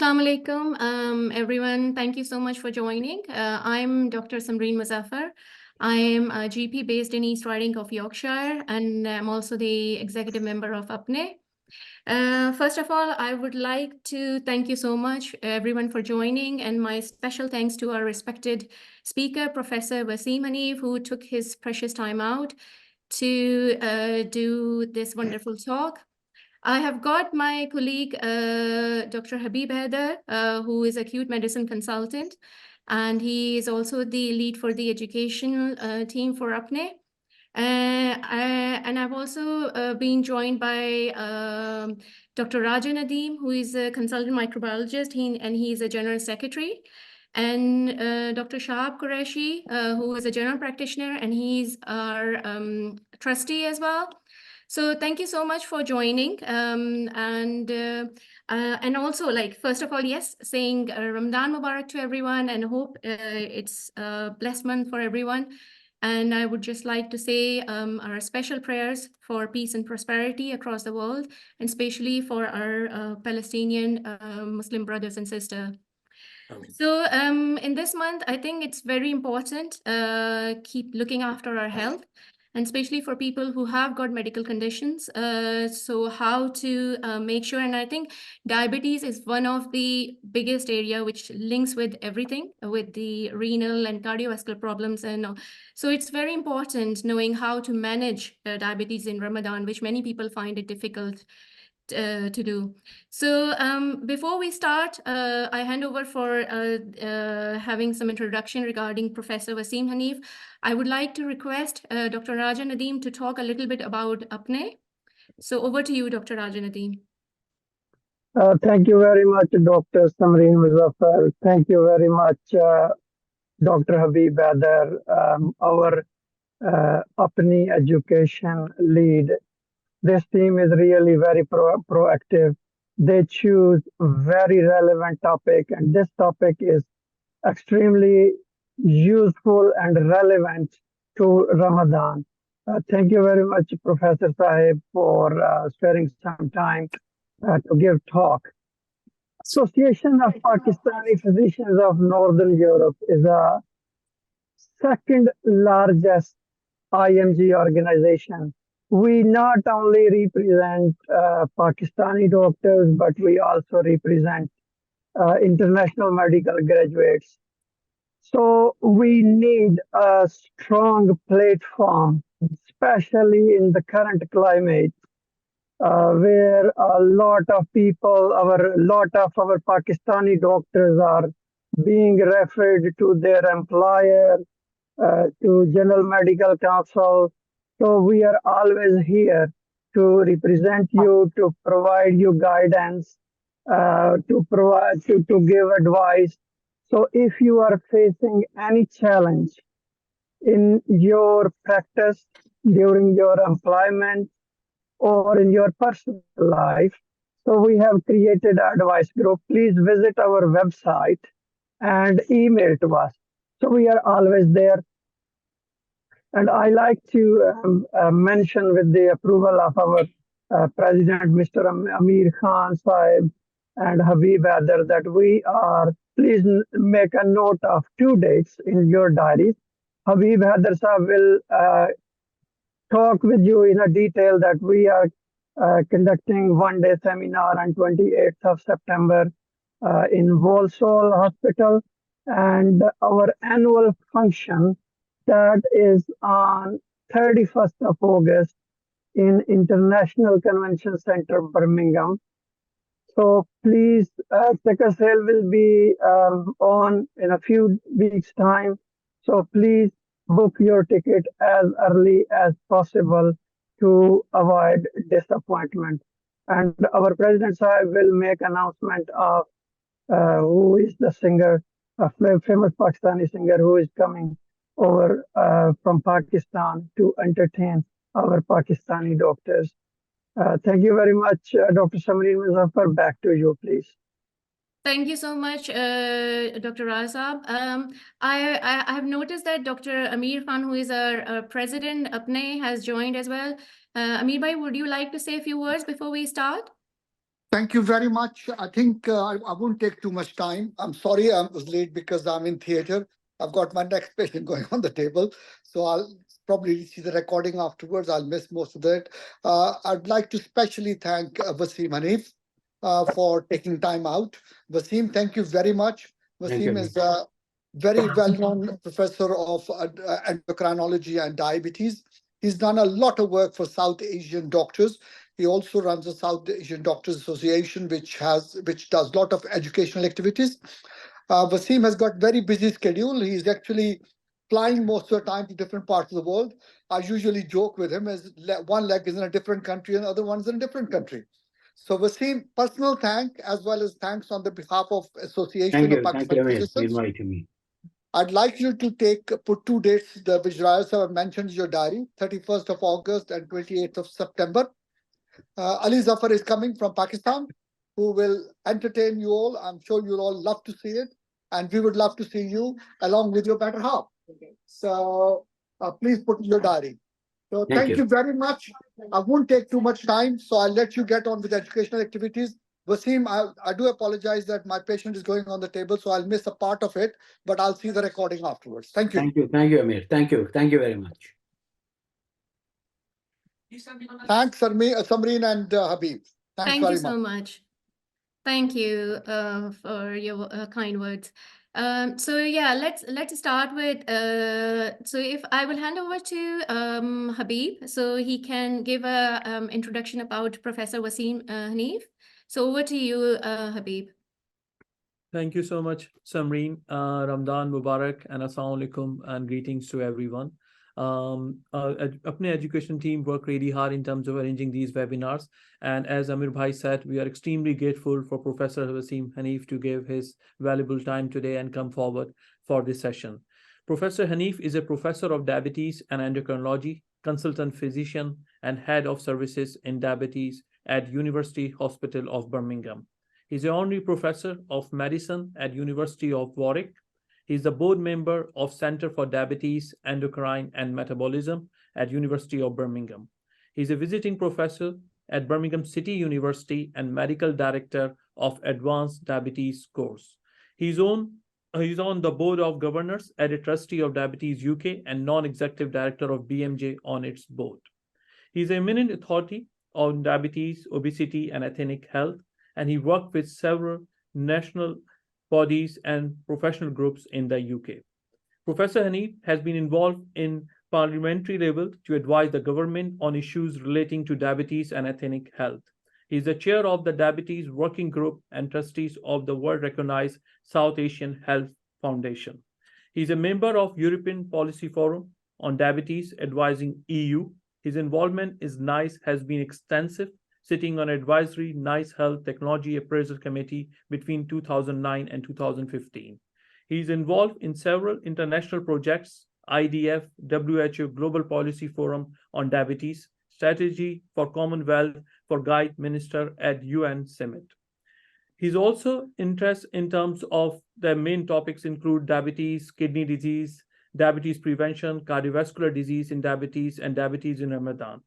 Assalamu alaikum, everyone. Thank you so much for joining. I'm Dr. Samreen Muzaffar. I am a GP based in East Riding of Yorkshire, and I'm also the executive member of APNE. First of all, I would like to thank you so much, everyone, for joining, and my special thanks to our respected speaker, Professor Wasim Hanif, who took his precious time out to do this wonderful talk. I have got my colleague, Dr. Habib Haider, who is acute medicine consultant, and he is also the lead for the educational team for APNE. And I've also been joined by Dr. Raja Nadeem, who is a consultant microbiologist, and he's a general secretary, and Dr. Shahab Qureshi, who is a general practitioner, and he's our trustee as well. So thank you so much for joining. And also, first of all, yes, saying Ramadan Mubarak to everyone, and hope it's a blessed month for everyone. And I would just like to say our special prayers for peace and prosperity across the world, and especially for our Palestinian Muslim brothers and sisters. So in this month, I think it's very important keep looking after our health, and especially for people who have got medical conditions. So how to make sure, and I think diabetes is one of the biggest area which links with everything, with the renal and cardiovascular problems. And so it's very important knowing how to manage diabetes in Ramadan, which many people find it difficult to do. So before we start, I hand over for having some introduction regarding Professor Wasim Hanif. I would like to request Dr. Raja Nadeem to talk a little bit about APNE. So over to you, Dr. Raja Nadeem. Thank you very much, Dr. Samreen Muzaffar. Thank you very much, Dr. Habib Haider, our APNE education lead. This team is really very proactive. They choose very relevant topic, and this topic is extremely useful and relevant to Ramadan. Thank you very much, Professor Sahib, for sparing some time to give talk. Association of Pakistani Physicians of Northern Europe is a second largest IMG organization. We not only represent Pakistani doctors, but we also represent international medical graduates. So we need a strong platform, especially in the current climate, where a lot of our Pakistani doctors are being referred to their employer, to General Medical Council. So we are always here to represent you, to provide you guidance, to give advice. So if you are facing any challenge in your practice, during your employment, or in your personal life, so we have created an advice group. Please visit our website and email to us. So we are always there. And I like to mention, with the approval of our President, Mr. Amir Khan Sahib and Habib Haider, that we are, please make a note of 2 dates in your diaries. Habib Haider Sahib will talk with you in a detail that we are conducting one-day seminar on 28th of September in Walsall Hospital, and our annual function that is on 31st of August in International Convention Center, Birmingham. So please, ticker sale will be on in a few weeks' time. So please book your ticket as early as possible to avoid disappointment. And our President Sahib will make announcement of who is the singer, a famous Pakistani singer who is coming over from Pakistan to entertain our Pakistani doctors. Thank you very much, Dr. Samreen Muzaffar. Back to you, please. Thank you so much, Dr. Razab. I have noticed that Dr. Amir Khan, who is our president, APNE, has joined as well. Amir bhai, would you like to say a few words before we start? Thank you very much. I think I won't take too much time. I'm sorry I was late because I'm in theater. I've got my next patient going on the table. So I'll probably see the recording afterwards. I'll miss most of it. I'd like to specially thank Wasim Hanif for taking time out. Wasim, thank you very much. Wasim is a very well-known professor of endocrinology and diabetes. He's done a lot of work for South Asian doctors. He also runs the South Asian Doctors Association, which does a lot of educational activities. Wasim has got very busy schedule. He's actually flying most of the time to different parts of the world. I usually joke with him as one leg is in a different country and the other one's in a different country. So Wasim, personal thank as well as thanks on the behalf of Association of Pakistan Physicians. For inviting me. I'd like you to put two dates which Raya have mentioned in your diary: 31st of August and 28th of September. Ali Zafar is coming from Pakistan, who will entertain you all. I'm sure you'll all love to see it, and we would love to see you along with your better half. Okay. So please put in your diary. So thank you very much. I won't take too much time, so I'll let you get on with educational activities. Wasim, I do apologize that my patient is going on the table, so I'll miss a part of it, but I'll see the recording afterwards. Thank you. Thank you, Amir. Thank you very much. Thanks, Samreen and Habib. Thanks Thank very you so much. much. Thank you for your kind words. So yeah, let's start with. So if I will hand over to Habib, so he can give a introduction about Professor Wasim Hanif. So over to you, Habib. Thank you so much, Samreen. Ramadan Mubarak and Assalamu alaikum and greetings to everyone. Apne education team work really hard in terms of arranging these webinars. And as Amir Bhai said, we are extremely grateful for Professor Wasim Hanif to give his valuable time today and come forward for this session. Professor Hanif is a professor of diabetes and endocrinology, consultant physician, and head of services in diabetes at University Hospital of Birmingham. He's an honorary professor of medicine at University of Warwick. He's the board member of Center for Diabetes, Endocrine, and Metabolism at University of Birmingham. He's a visiting professor at Birmingham City University and medical director of Advanced Diabetes course. He's on the board of governors as a trustee of Diabetes UK and non-executive director of BMJ on its board. He's an eminent authority on diabetes, obesity, and ethnic health, and he worked with several national bodies and professional groups in the UK. Professor Hanif has been involved in parliamentary level to advise the government on issues relating to diabetes and ethnic health. He is the chair of the Diabetes Working Group and trustees of the world-recognized South Asian Health Foundation. He is a member of European Policy Forum on Diabetes, advising EU. His involvement is NICE has been extensive, sitting on advisory NICE Health Technology Appraisal Committee between 2009 and 2015. He is involved in several international projects, IDF, WHO Global Policy Forum on Diabetes, Strategy for Commonwealth for Guide Minister at UN Summit. He's also interested in terms of the main topics include diabetes, kidney disease, diabetes prevention, cardiovascular disease in diabetes, and diabetes in Ramadan.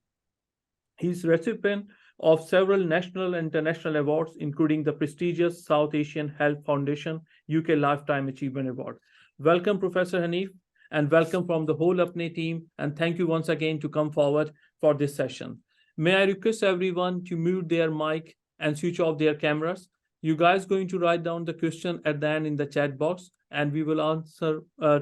He's recipient of several national and international awards, including the prestigious South Asian Health Foundation UK Lifetime Achievement Award. Welcome, Professor Hanif, and welcome from the whole Apne team, and thank you once again to come forward for this session. May I request everyone to mute their mic and switch off their cameras? You guys going to write down the question at the end in the chat box, and we will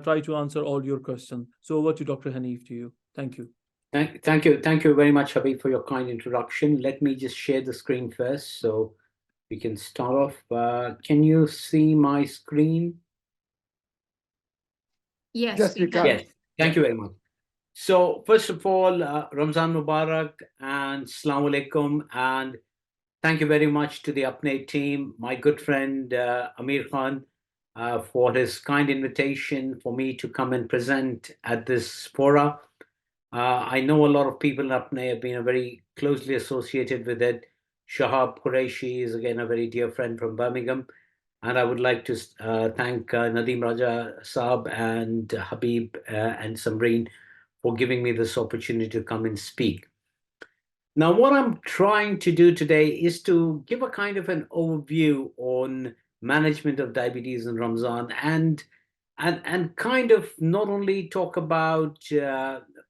try to answer all your questions. So over to Dr. Hanif to you. Thank you. Thank you very much, Habib, for your kind introduction. Let me just share the screen first so we can start off. Can you see my screen? Yes, we can. Yes, thank you very much. So first of all, Ramzan Mubarak and Assalamu alaikum, and thank you very much to the Apne team, my good friend Amir Khan, for his kind invitation for me to come and present at this fora. I know a lot of people in Apne have been very closely associated with it. Shahab Qureshi is again a very dear friend from Birmingham. And I would like to thank Nadeem Raja Saab and Habib and Samreen for giving me this opportunity to come and speak. Now, what I'm trying to do today is to give a kind of an overview on management of diabetes in Ramadan, and kind of not only talk about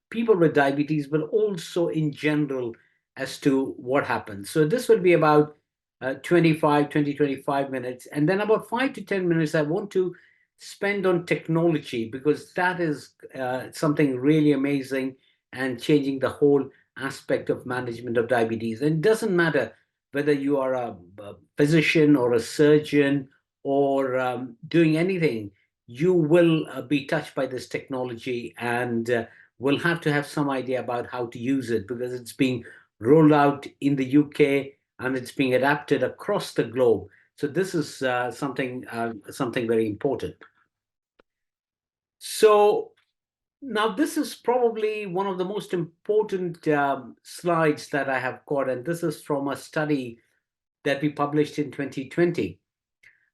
people with diabetes, but also in general as to what happens. So this will be about 25 minutes. And then about 5 to 10 minutes, I want to spend on technology, because that is something really amazing and changing the whole aspect of management of diabetes. And it doesn't matter whether you are a physician or a surgeon or doing anything, you will be touched by this technology, and will have to have some idea about how to use it, because it's being rolled out in the UK and it's being adapted across the globe. So this is something very important. So now this is probably one of the most important slides that I have got, and this is from a study that we published in 2020.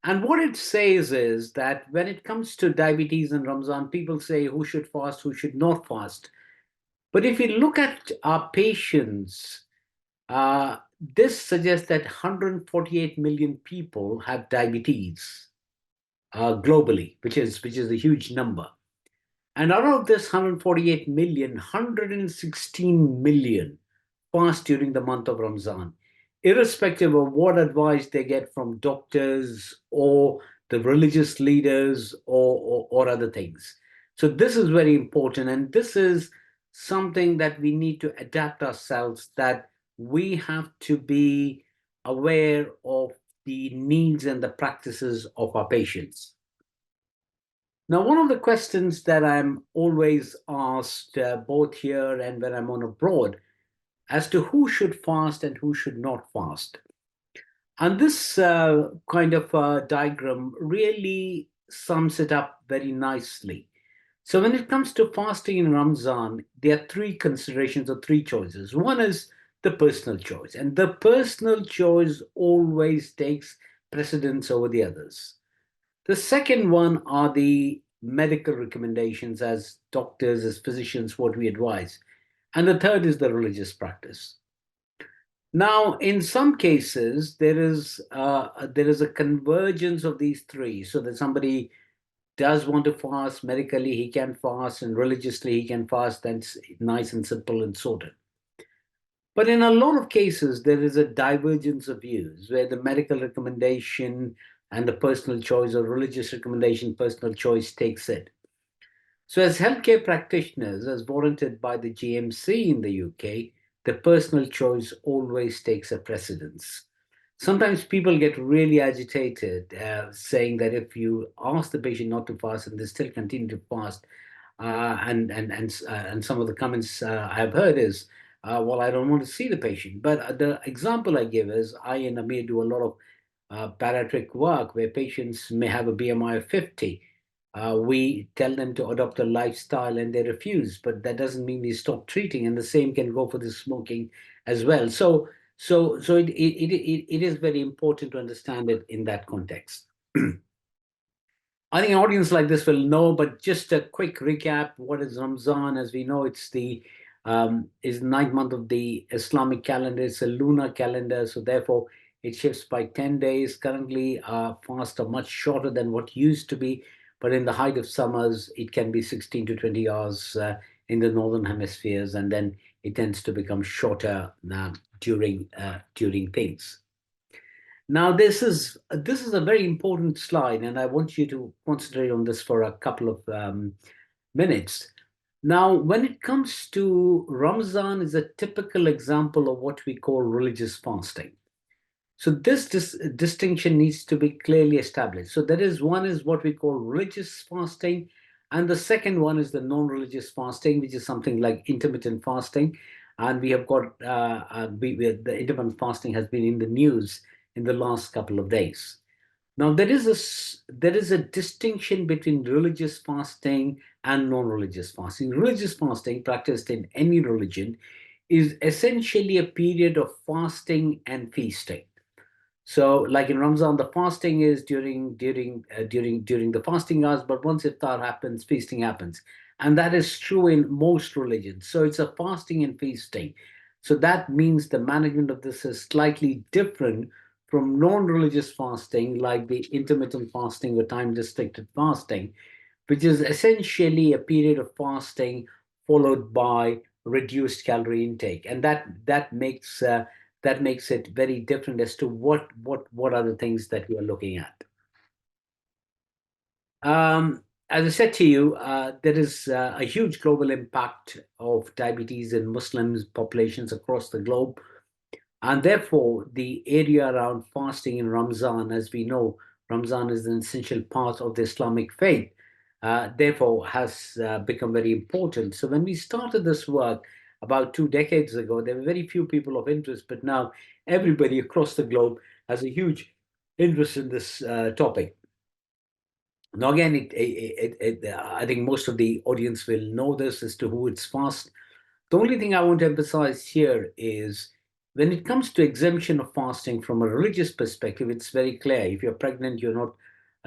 And what it says is that when it comes to diabetes in Ramadan, people say who should fast, who should not fast. But if you look at our patients, this suggests that 148 million people have diabetes globally, which is a huge number. And out of this 148 million, 116 million fast during the month of Ramadan, irrespective of what advice they get from doctors or the religious leaders or other things. So this is very important, and this is something that we need to adapt ourselves, that we have to be aware of the needs and the practices of our patients. Now, one of the questions that I'm always asked, both here and when I'm on abroad, as to who should fast and who should not fast. And this kind of diagram really sums it up very nicely. So when it comes to fasting in Ramadan, there are three considerations or three choices. One is the personal choice, and the personal choice always takes precedence over the others. The second one are the medical recommendations, as doctors, as physicians, what we advise. And the third is the religious practice. Now, in some cases, there is a convergence of these three, so that somebody does want to fast medically, he can fast, and religiously he can fast. That's nice and simple and sorted. But in a lot of cases, there is a divergence of views where the medical recommendation and the personal choice, or religious recommendation, personal choice takes it. So as healthcare practitioners, as warranted by the GMC in the UK, the personal choice always takes a precedence. Sometimes people get really agitated, saying that if you ask the patient not to fast and they still continue to fast, and some of the comments I've heard is, well, I don't want to see the patient. But the example I give is, I and Amir do a lot of bariatric work where patients may have a BMI of 50. We tell them to adopt a lifestyle and they refuse, but that doesn't mean we stop treating. And the same can go for the smoking as well. So it is very important to understand it in that context. I think an audience like this will know, but just a quick recap. What is Ramadan? As we know, it's the ninth month of the Islamic calendar. It's a lunar calendar, so therefore it shifts by 10 days. Currently, fasts are much shorter than what used to be, but in the height of summers, it can be 16 to 20 hours in the northern hemispheres, and then it tends to become shorter during things. Now, this is a very important slide, and I want you to concentrate on this for a couple of minutes. Now, when it comes to Ramadan, is a typical example of what we call religious fasting. So this distinction needs to be clearly established. So that is, one is what we call religious fasting, and the second one is the non-religious fasting, which is something like intermittent fasting. And we have got the intermittent fasting has been in the news in the last couple of days. Now, there is a distinction between religious fasting and non-religious fasting. Religious fasting, practiced in any religion, is essentially a period of fasting and feasting. So, like in Ramadan, the fasting is during the fasting hours, but once iftar happens, feasting happens, and that is true in most religions. So, it's a fasting and feasting. So that means the management of this is slightly different from non-religious fasting, like the intermittent fasting or time-restricted fasting, which is essentially a period of fasting followed by reduced calorie intake, and that makes it very different as to what are the things that we are looking at. As I said to you, there is a huge global impact of diabetes in Muslim populations across the globe. And therefore, the area around fasting in Ramadan, as we know, Ramadan is an essential part of the Islamic faith, therefore has become very important. So when we started this work about 2 decades ago, there were very few people of interest, but now everybody across the globe has a huge interest in this topic. Now, again, I think most of the audience will know this as to who it's fast. The only thing I want to emphasize here is when it comes to exemption of fasting from a religious perspective, it's very clear. If you're pregnant, you're not,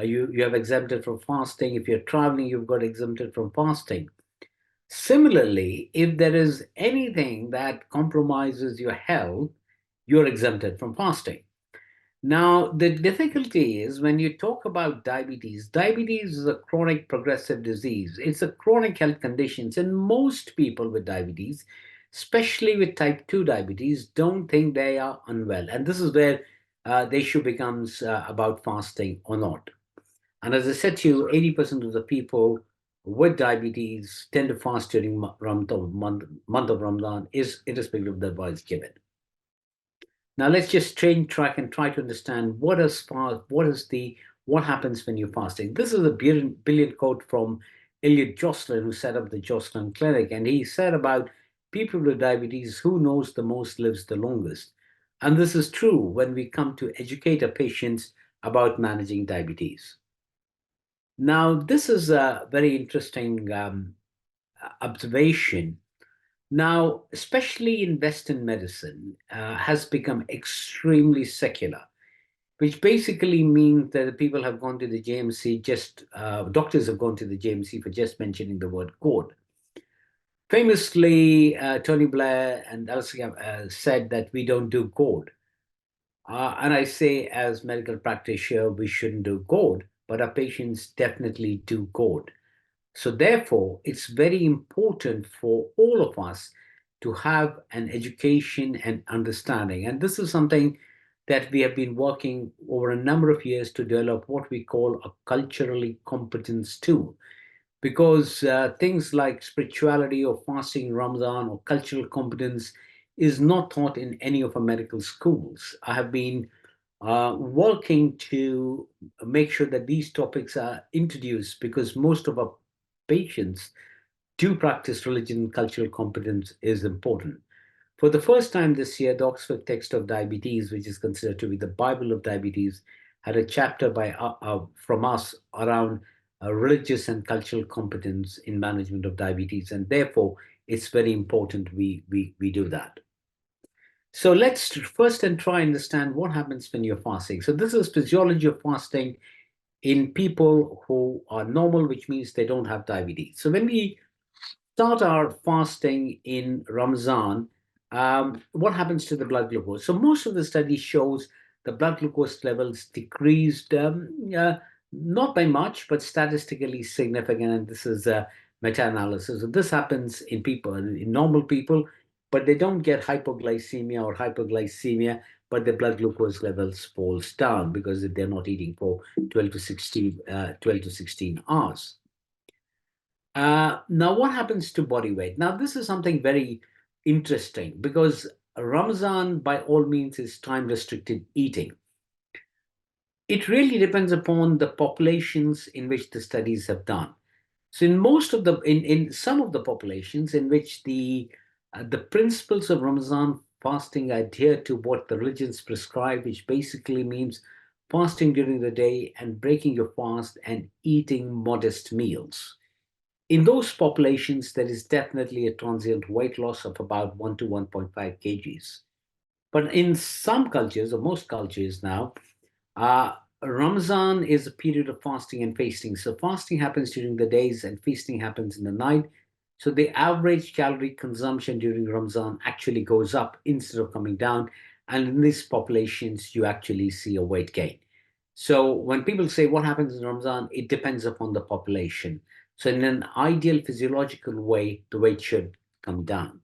you have exempted from fasting. If you're traveling, you've got exempted from fasting. Similarly, if there is anything that compromises your health, you're exempted from fasting. Now, the difficulty is when you talk about diabetes, diabetes is a chronic progressive disease. It's a chronic health condition. And most people with diabetes, especially with type 2 diabetes, don't think they are unwell. And this is where the issue becomes about fasting or not. And as I said to you, 80% of the people with diabetes tend to fast during month of Ramadan, is irrespective of the advice given. Now let's just change track and try to understand what happens when you're fasting. This is a brilliant quote from Elliot Jocelyn, who set up the Jocelyn Clinic, and he said about people with diabetes, who knows the most lives the longest. And this is true when we come to educate our patients about managing diabetes. Now, this is a very interesting observation. Now, especially in Western medicine, has become extremely secular, which basically means that the people have gone to the JMC doctors have gone to the JMC for just mentioning the word God. Famously, Tony Blair and Alistair said that we don't do God. And I say, as medical practitioner, we shouldn't do God, but our patients definitely do God. So therefore, it's very important for all of us to have an education and understanding. And this is something that we have been working over a number of years to develop what we call a culturally competence tool. Because things like spirituality or fasting Ramadan or cultural competence is not taught in any of our medical schools. I have been working to make sure that these topics are introduced because most of our patients do practice religion and cultural competence is important. For the first time this year, the Oxford Text of Diabetes, which is considered to be the Bible of diabetes, had a chapter from us around religious and cultural competence in management of diabetes, and therefore it's very important we do that. So let's first try and understand what happens when you're fasting. So this is physiology of fasting in people who are normal, which means they don't have diabetes. So when we start our fasting in Ramadan, what happens to the blood glucose? So most of the study shows the blood glucose levels decreased, not by much, but statistically significant. And this is a meta-analysis. So this happens in people, in normal people, but they don't get hypoglycemia or hyperglycemia, but the blood glucose levels falls down because they're not eating for 12 to 16 hours. Now, what happens to body weight? Now, this is something very interesting because Ramadan, by all means, is time-restricted eating. It really depends upon the populations in which the studies have done. So in some of the populations in which the principles of Ramadan fasting adhere to what the religions prescribe, which basically means fasting during the day and breaking your fast and eating modest meals. In those populations, there is definitely a transient weight loss of about 1 to 1.5 kgs. But in some cultures, or most cultures now, Ramadan is a period of fasting and feasting. So fasting happens during the days and feasting happens in the night. So the average calorie consumption during Ramadan actually goes up instead of coming down. And in these populations, you actually see a weight gain. So when people say what happens in Ramadan, it depends upon the population. So in an ideal physiological way, the weight should come down.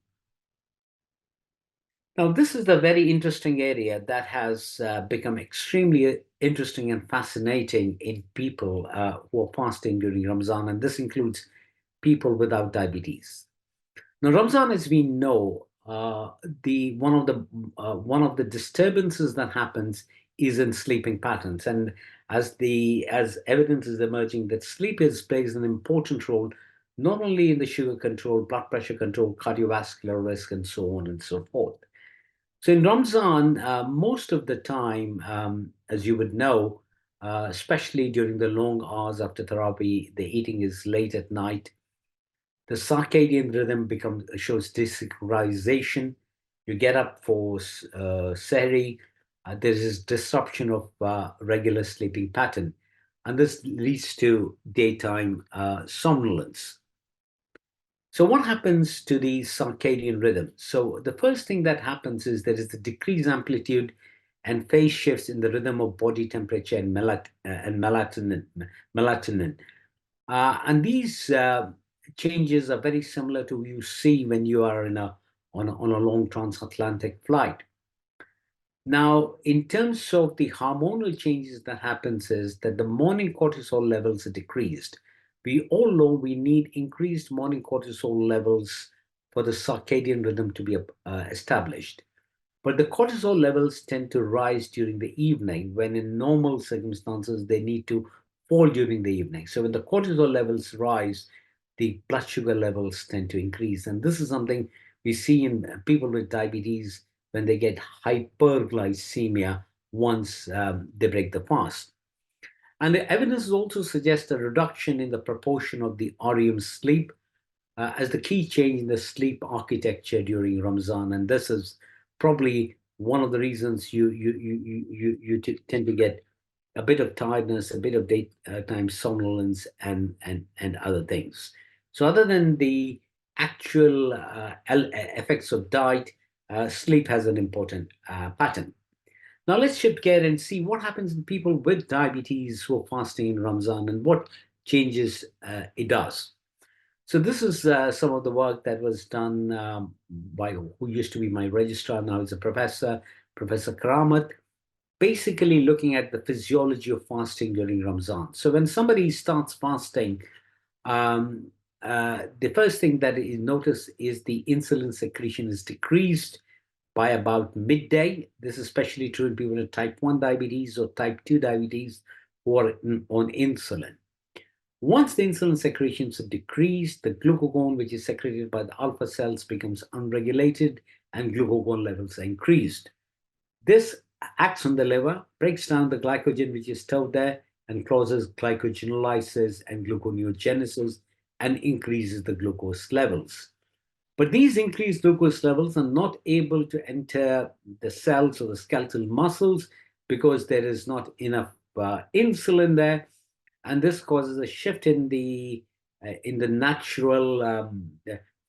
Now, this is the very interesting area that has become extremely interesting and fascinating in people who are fasting during Ramadan, and this includes people without diabetes. Now, Ramadan, as we know, one of the disturbances that happens is in sleeping patterns, and as evidence is emerging that sleep plays an important role not only in the sugar control, blood pressure control, cardiovascular risk, and so on and so forth. So in Ramadan, most of the time, as you would know, especially during the long hours after Taraweeh, the eating is late at night. The circadian rhythm shows desynchronization. You get up for Sehri. There is disruption of regular sleeping pattern, and this leads to daytime somnolence. So what happens to the circadian rhythm? So the first thing that happens is there is the decreased amplitude and phase shifts in the rhythm of body temperature and melatonin. And these changes are very similar to what you see when you are on a long transatlantic flight. Now, in terms of the hormonal changes that happens is that the morning cortisol levels are decreased. We all know we need increased morning cortisol levels for the circadian rhythm to be established. But the cortisol levels tend to rise during the evening when in normal circumstances they need to fall during the evening. So when the cortisol levels rise, the blood sugar levels tend to increase. And this is something we see in people with diabetes when they get hyperglycemia once they break the fast. And the evidence also suggests a reduction in the proportion of the REM sleep as the key change in the sleep architecture during Ramadan. And this is probably one of the reasons you tend to get a bit of tiredness, a bit of daytime somnolence, and other things. So other than the actual effects of diet, sleep has an important pattern. Now let's shift gear and see what happens in people with diabetes who are fasting in Ramadan and what changes it does. So this is some of the work that was done by who used to be my registrar, now is a professor, Professor Karamat, basically looking at the physiology of fasting during Ramadan. So when somebody starts fasting, the first thing that is noticed is the insulin secretion is decreased by about midday. This is especially true in people with type 1 diabetes or type 2 diabetes who are on insulin. Once the insulin secretions have decreased, the glucagon, which is secreted by the alpha cells, becomes unregulated and glucagon levels are increased. This acts on the liver, breaks down the glycogen which is stored there, and causes glycogenolysis and gluconeogenesis and increases the glucose levels. But these increased glucose levels are not able to enter the cells or the skeletal muscles because there is not enough insulin there. And this causes a shift in the natural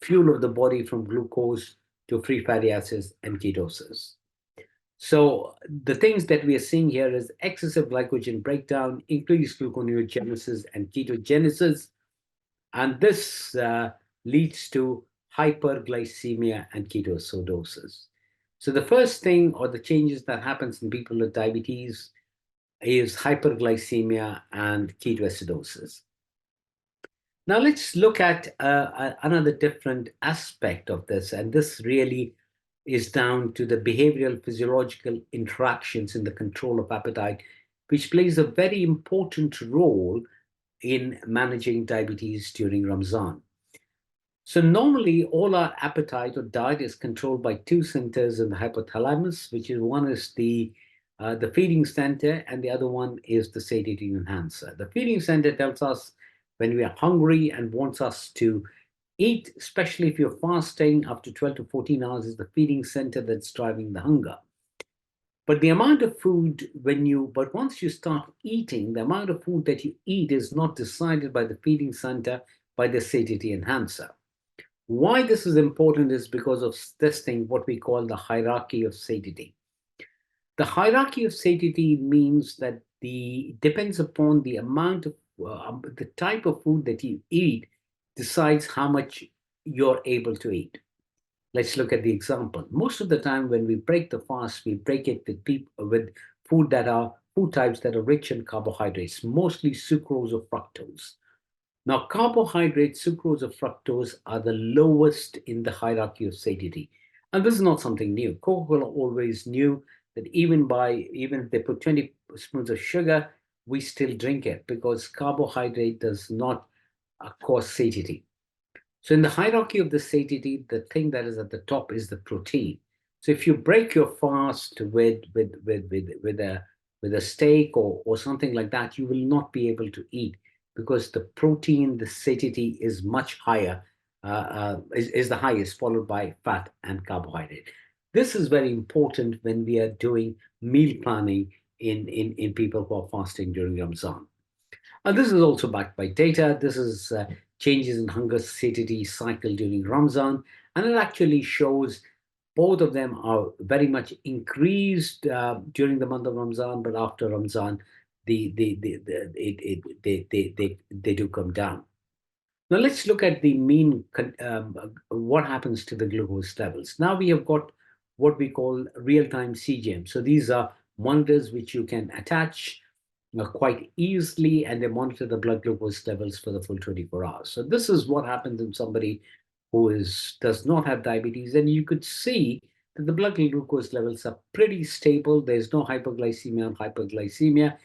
fuel of the body from glucose to free fatty acids and ketosis. So the things that we are seeing here is excessive glycogen breakdown, increased gluconeogenesis and ketogenesis, and this leads to hyperglycemia and ketoacidosis. So the first thing or the changes that happens in people with diabetes is hyperglycemia and ketoacidosis. Now let's look at another different aspect of this, and this really is down to the behavioral physiological interactions in the control of appetite, which plays a very important role in managing diabetes during Ramadan. So normally all our appetite or diet is controlled by two centers in the hypothalamus, which is one is the feeding center and the other one is the satiety enhancer. The feeding center tells us when we are hungry and wants us to eat, especially if you're fasting up to 12 to 14 hours, is the feeding center that's driving the hunger. But the amount of food but once you start eating, the amount of food that you eat is not decided by the feeding center, by the satiety enhancer. Why this is important is because of this thing, what we call the hierarchy of satiety. The hierarchy of satiety means that depends upon the amount of the type of food that you eat decides how much you're able to eat. Let's look at the example. Most of the time when we break the fast, we break it with food types that are rich in carbohydrates, mostly sucrose or fructose. Now, carbohydrates, sucrose or fructose are the lowest in the hierarchy of satiety. And this is not something new. Coca-Cola always knew that even if they put 20 spoons of sugar, we still drink it because carbohydrate does not cause satiety. So in the hierarchy of the satiety, the thing that is at the top is the protein. So if you break your fast with a steak or something like that, you will not be able to eat because the protein, the satiety is much higher, is the highest, followed by fat and carbohydrate. This is very important when we are doing meal planning in people who are fasting during Ramadan. This is also backed by data. This is changes in hunger satiety cycle during Ramadan, and it actually shows both of them are very much increased during the month of Ramadan, but after Ramadan, they do come down. Now let's look at the mean, what happens to the glucose levels. Now we have got what we call real-time CGM. So these are monitors which you can attach quite easily, and they monitor the blood glucose levels for the full 24 hours. So this is what happens in somebody who does not have diabetes, and you could see that the blood glucose levels are pretty stable. There's no hyperglycemia or hyperglycemia.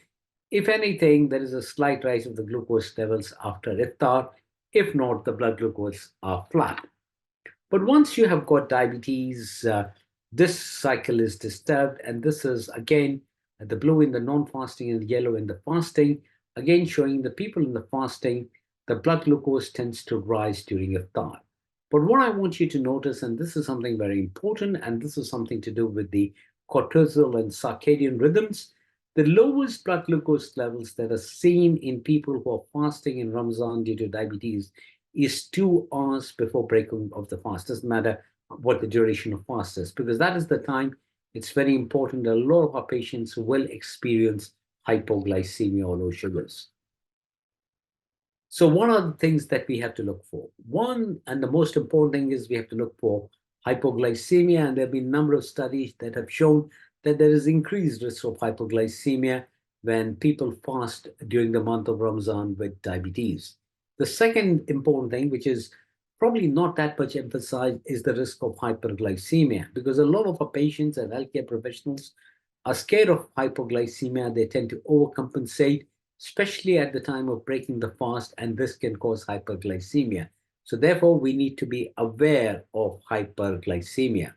If anything, there is a slight rise of the glucose levels after iftar. If not, the blood glucose are flat. But once you have got diabetes, this cycle is disturbed, and this is again the blue in the non-fasting and the yellow in the fasting, again showing the people in the fasting, the blood glucose tends to rise during iftar. But what I want you to notice, and this is something very important, and this is something to do with the cortisol and circadian rhythms, the lowest blood glucose levels that are seen in people who are fasting in Ramadan due to diabetes is 2 hours before breaking of the fast. Doesn't matter what the duration of fast is, because that is the time it's very important that a lot of our patients will experience hypoglycemia or low sugars. So what are the things that we have to look for? One, and the most important thing is we have to look for hypoglycemia, and there have been a number of studies that have shown that there is increased risk of hypoglycemia when people fast during the month of Ramadan with diabetes. The second important thing, which is probably not that much emphasized, is the risk of hyperglycemia, because a lot of our patients and healthcare professionals are scared of hypoglycemia. They tend to overcompensate, especially at the time of breaking the fast, and this can cause hyperglycemia. So therefore, we need to be aware of hyperglycememia.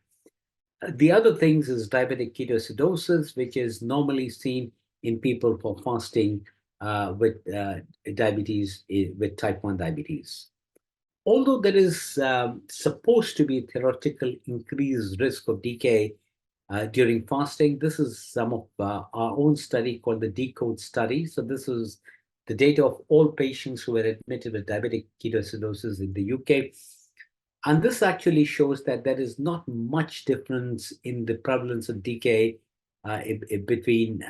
The other things is diabetic ketoacidosis, which is normally seen in people for fasting with diabetes, with type 1 diabetes. Although there is supposed to be theoretical increased risk of DKA during fasting, this is some of our own study called the DECODE study. So this is the data of all patients who were admitted with diabetic ketoacidosis in the UK. And this actually shows that there is not much difference in the prevalence of DKA between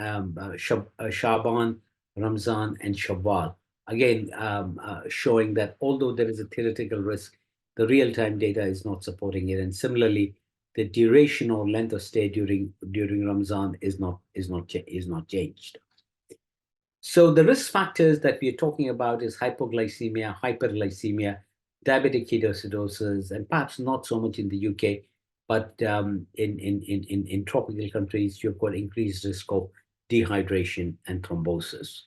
Shaban, Ramzan, and Shawwal. Again, showing that although there is a theoretical risk, the real-time data is not supporting it. And similarly, the duration or length of stay during Ramzan is not changed. So the risk factors that we are talking about is hypoglycemia, hyperglycemia, diabetic ketoacidosis, and perhaps not so much in the UK, but in tropical countries, you've got increased risk of dehydration and thrombosis.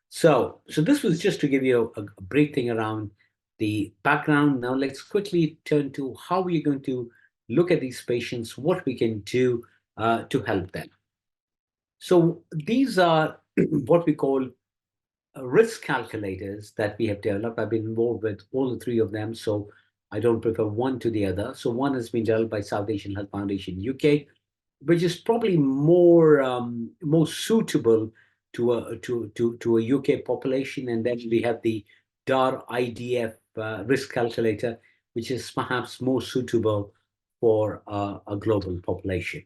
So this was just to give you a brief thing around the background. Now let's quickly turn to how we're going to look at these patients, what we can do to help them. So these are what we call risk calculators that we have developed. I've been involved with all the 3 of them, so I don't prefer one to the other. So one has been developed by South Asian Health Foundation UK, which is probably more suitable to a UK population. And then we have the DAR IDF risk calculator, which is perhaps more suitable for a global population.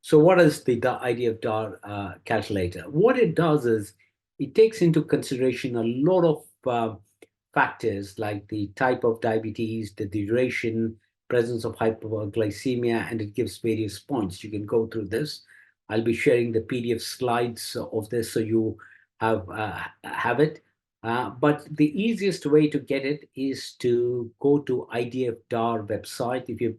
So what is the idea of DAR calculator? What it does is it takes into consideration a lot of factors like the type of diabetes, the duration, presence of hypoglycemia, and it gives various points. You can go through this. I'll be sharing the PDF slides of this so you have it. But the easiest way to get it is to go to IDF DAR website. If you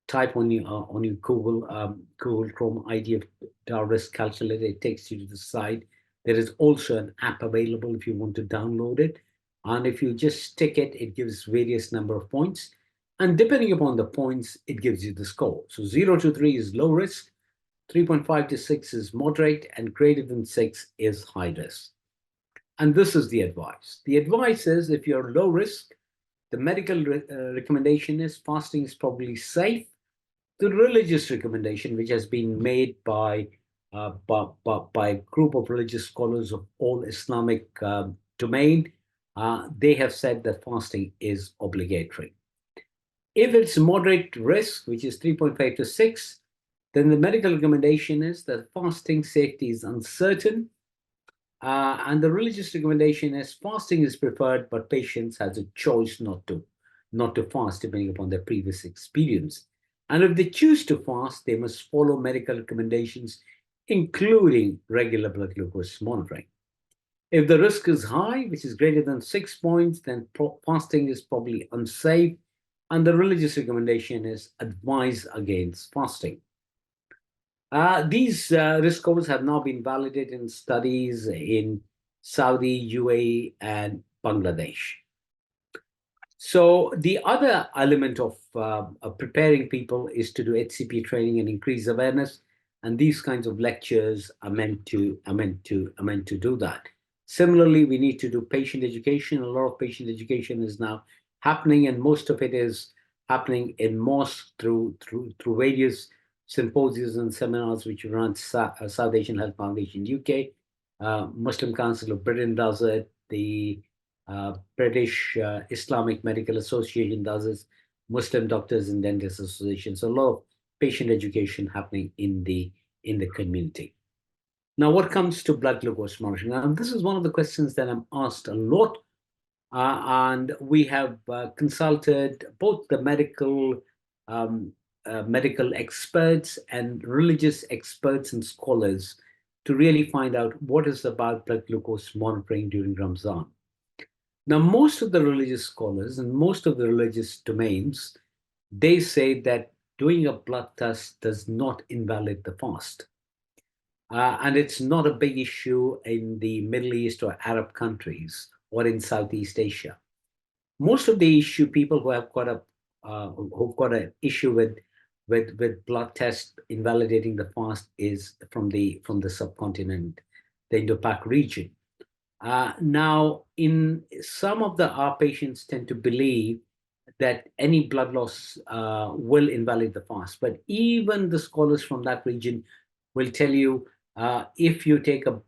type on your Google Chrome IDF DAR risk calculator, it takes you to the site. There is also an app available if you want to download it. And if you just stick it, it gives various number of points. And depending upon the points, it gives you the score. So 0 to 3 is low risk, 3.5 to 6 is moderate, and greater than 6 is high risk. And this is the advice. The advice is if you're low risk, the medical recommendation is fasting is probably safe. The religious recommendation, which has been made by a group of religious scholars of all Islamic domain, they have said that fasting is obligatory. If it's moderate risk, which is 3.5 to 6, then the medical recommendation is that fasting safety is uncertain. And the religious recommendation is fasting is preferred, but patients has a choice not to fast depending upon their previous experience. And if they choose to fast, they must follow medical recommendations, including regular blood glucose monitoring. If the risk is high, which is greater than 6 points, then fasting is probably unsafe, and the religious recommendation is advise against fasting. These risk scores have now been validated in studies in Saudi, UAE, and Bangladesh. So the other element of preparing people is to do HCP training and increase awareness, and these kinds of lectures are meant to do that. Similarly, we need to do patient education. A lot of patient education is now happening, and most of it is happening in mosques through various symposiums and seminars which run South Asian Health Foundation UK. Muslim Council of Britain does it. The British Islamic Medical Association does it. Muslim Doctors and Dentists Association. So a lot of patient education happening in the community. Now, what comes to blood glucose monitoring? Now, this is one of the questions that I'm asked a lot, and we have consulted both the medical experts and religious experts and scholars to really find out what is about blood glucose monitoring during Ramadan. Now, most of the religious scholars and most of the religious domains, they say that doing a blood test does not invalidate the fast. And it's not a big issue in the Middle East or Arab countries or in Southeast Asia. Most of the issue, people who have got an issue with blood tests invalidating the fast is from the subcontinent, the Indo-Pak region. Now, in some of our patients tend to believe that any blood loss will invalidate the fast, but even the scholars from that region will tell you if you take a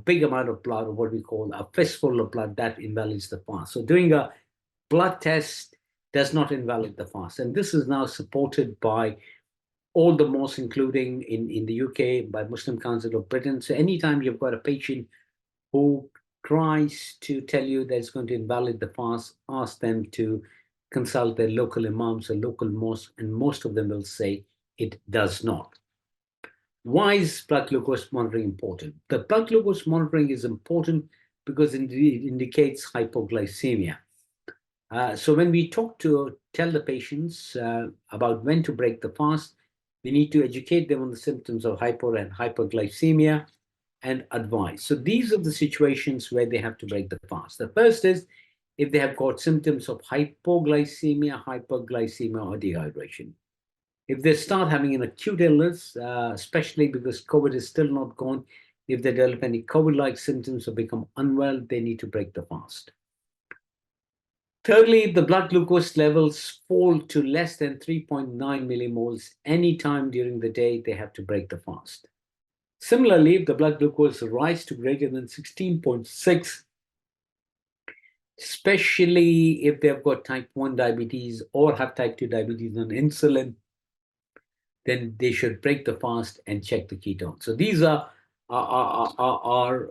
big amount of blood, or what we call a fistful of blood, that invalidates the fast. So doing a blood test does not invalidate the fast. And this is now supported by all the mosques, including in the UK, by Muslim Council of Britain. So anytime you've got a patient who tries to tell you that it's going to invalidate the fast, ask them to consult their local imams or local mosque, and most of them will say it does not. Why is blood glucose monitoring important? The blood glucose monitoring is important because it indicates hypoglycemia. So when we tell the patients about when to break the fast, we need to educate them on the symptoms of hypo and hyperglycemia and advise. So these are the situations where they have to break the fast. The first is if they have got symptoms of hypoglycemia, hyperglycemia, or dehydration. If they start having an acute illness, especially because COVID is still not gone, if they develop any COVID-like symptoms or become unwell, they need to break the fast. Thirdly, if the blood glucose levels fall to less than 3.9 millimoles anytime during the day, they have to break the fast. Similarly, if the blood glucose rises to greater than 16.6 especially if they've got type 1 diabetes or have type 2 diabetes on insulin, then they should break the fast and check the ketone. So these are the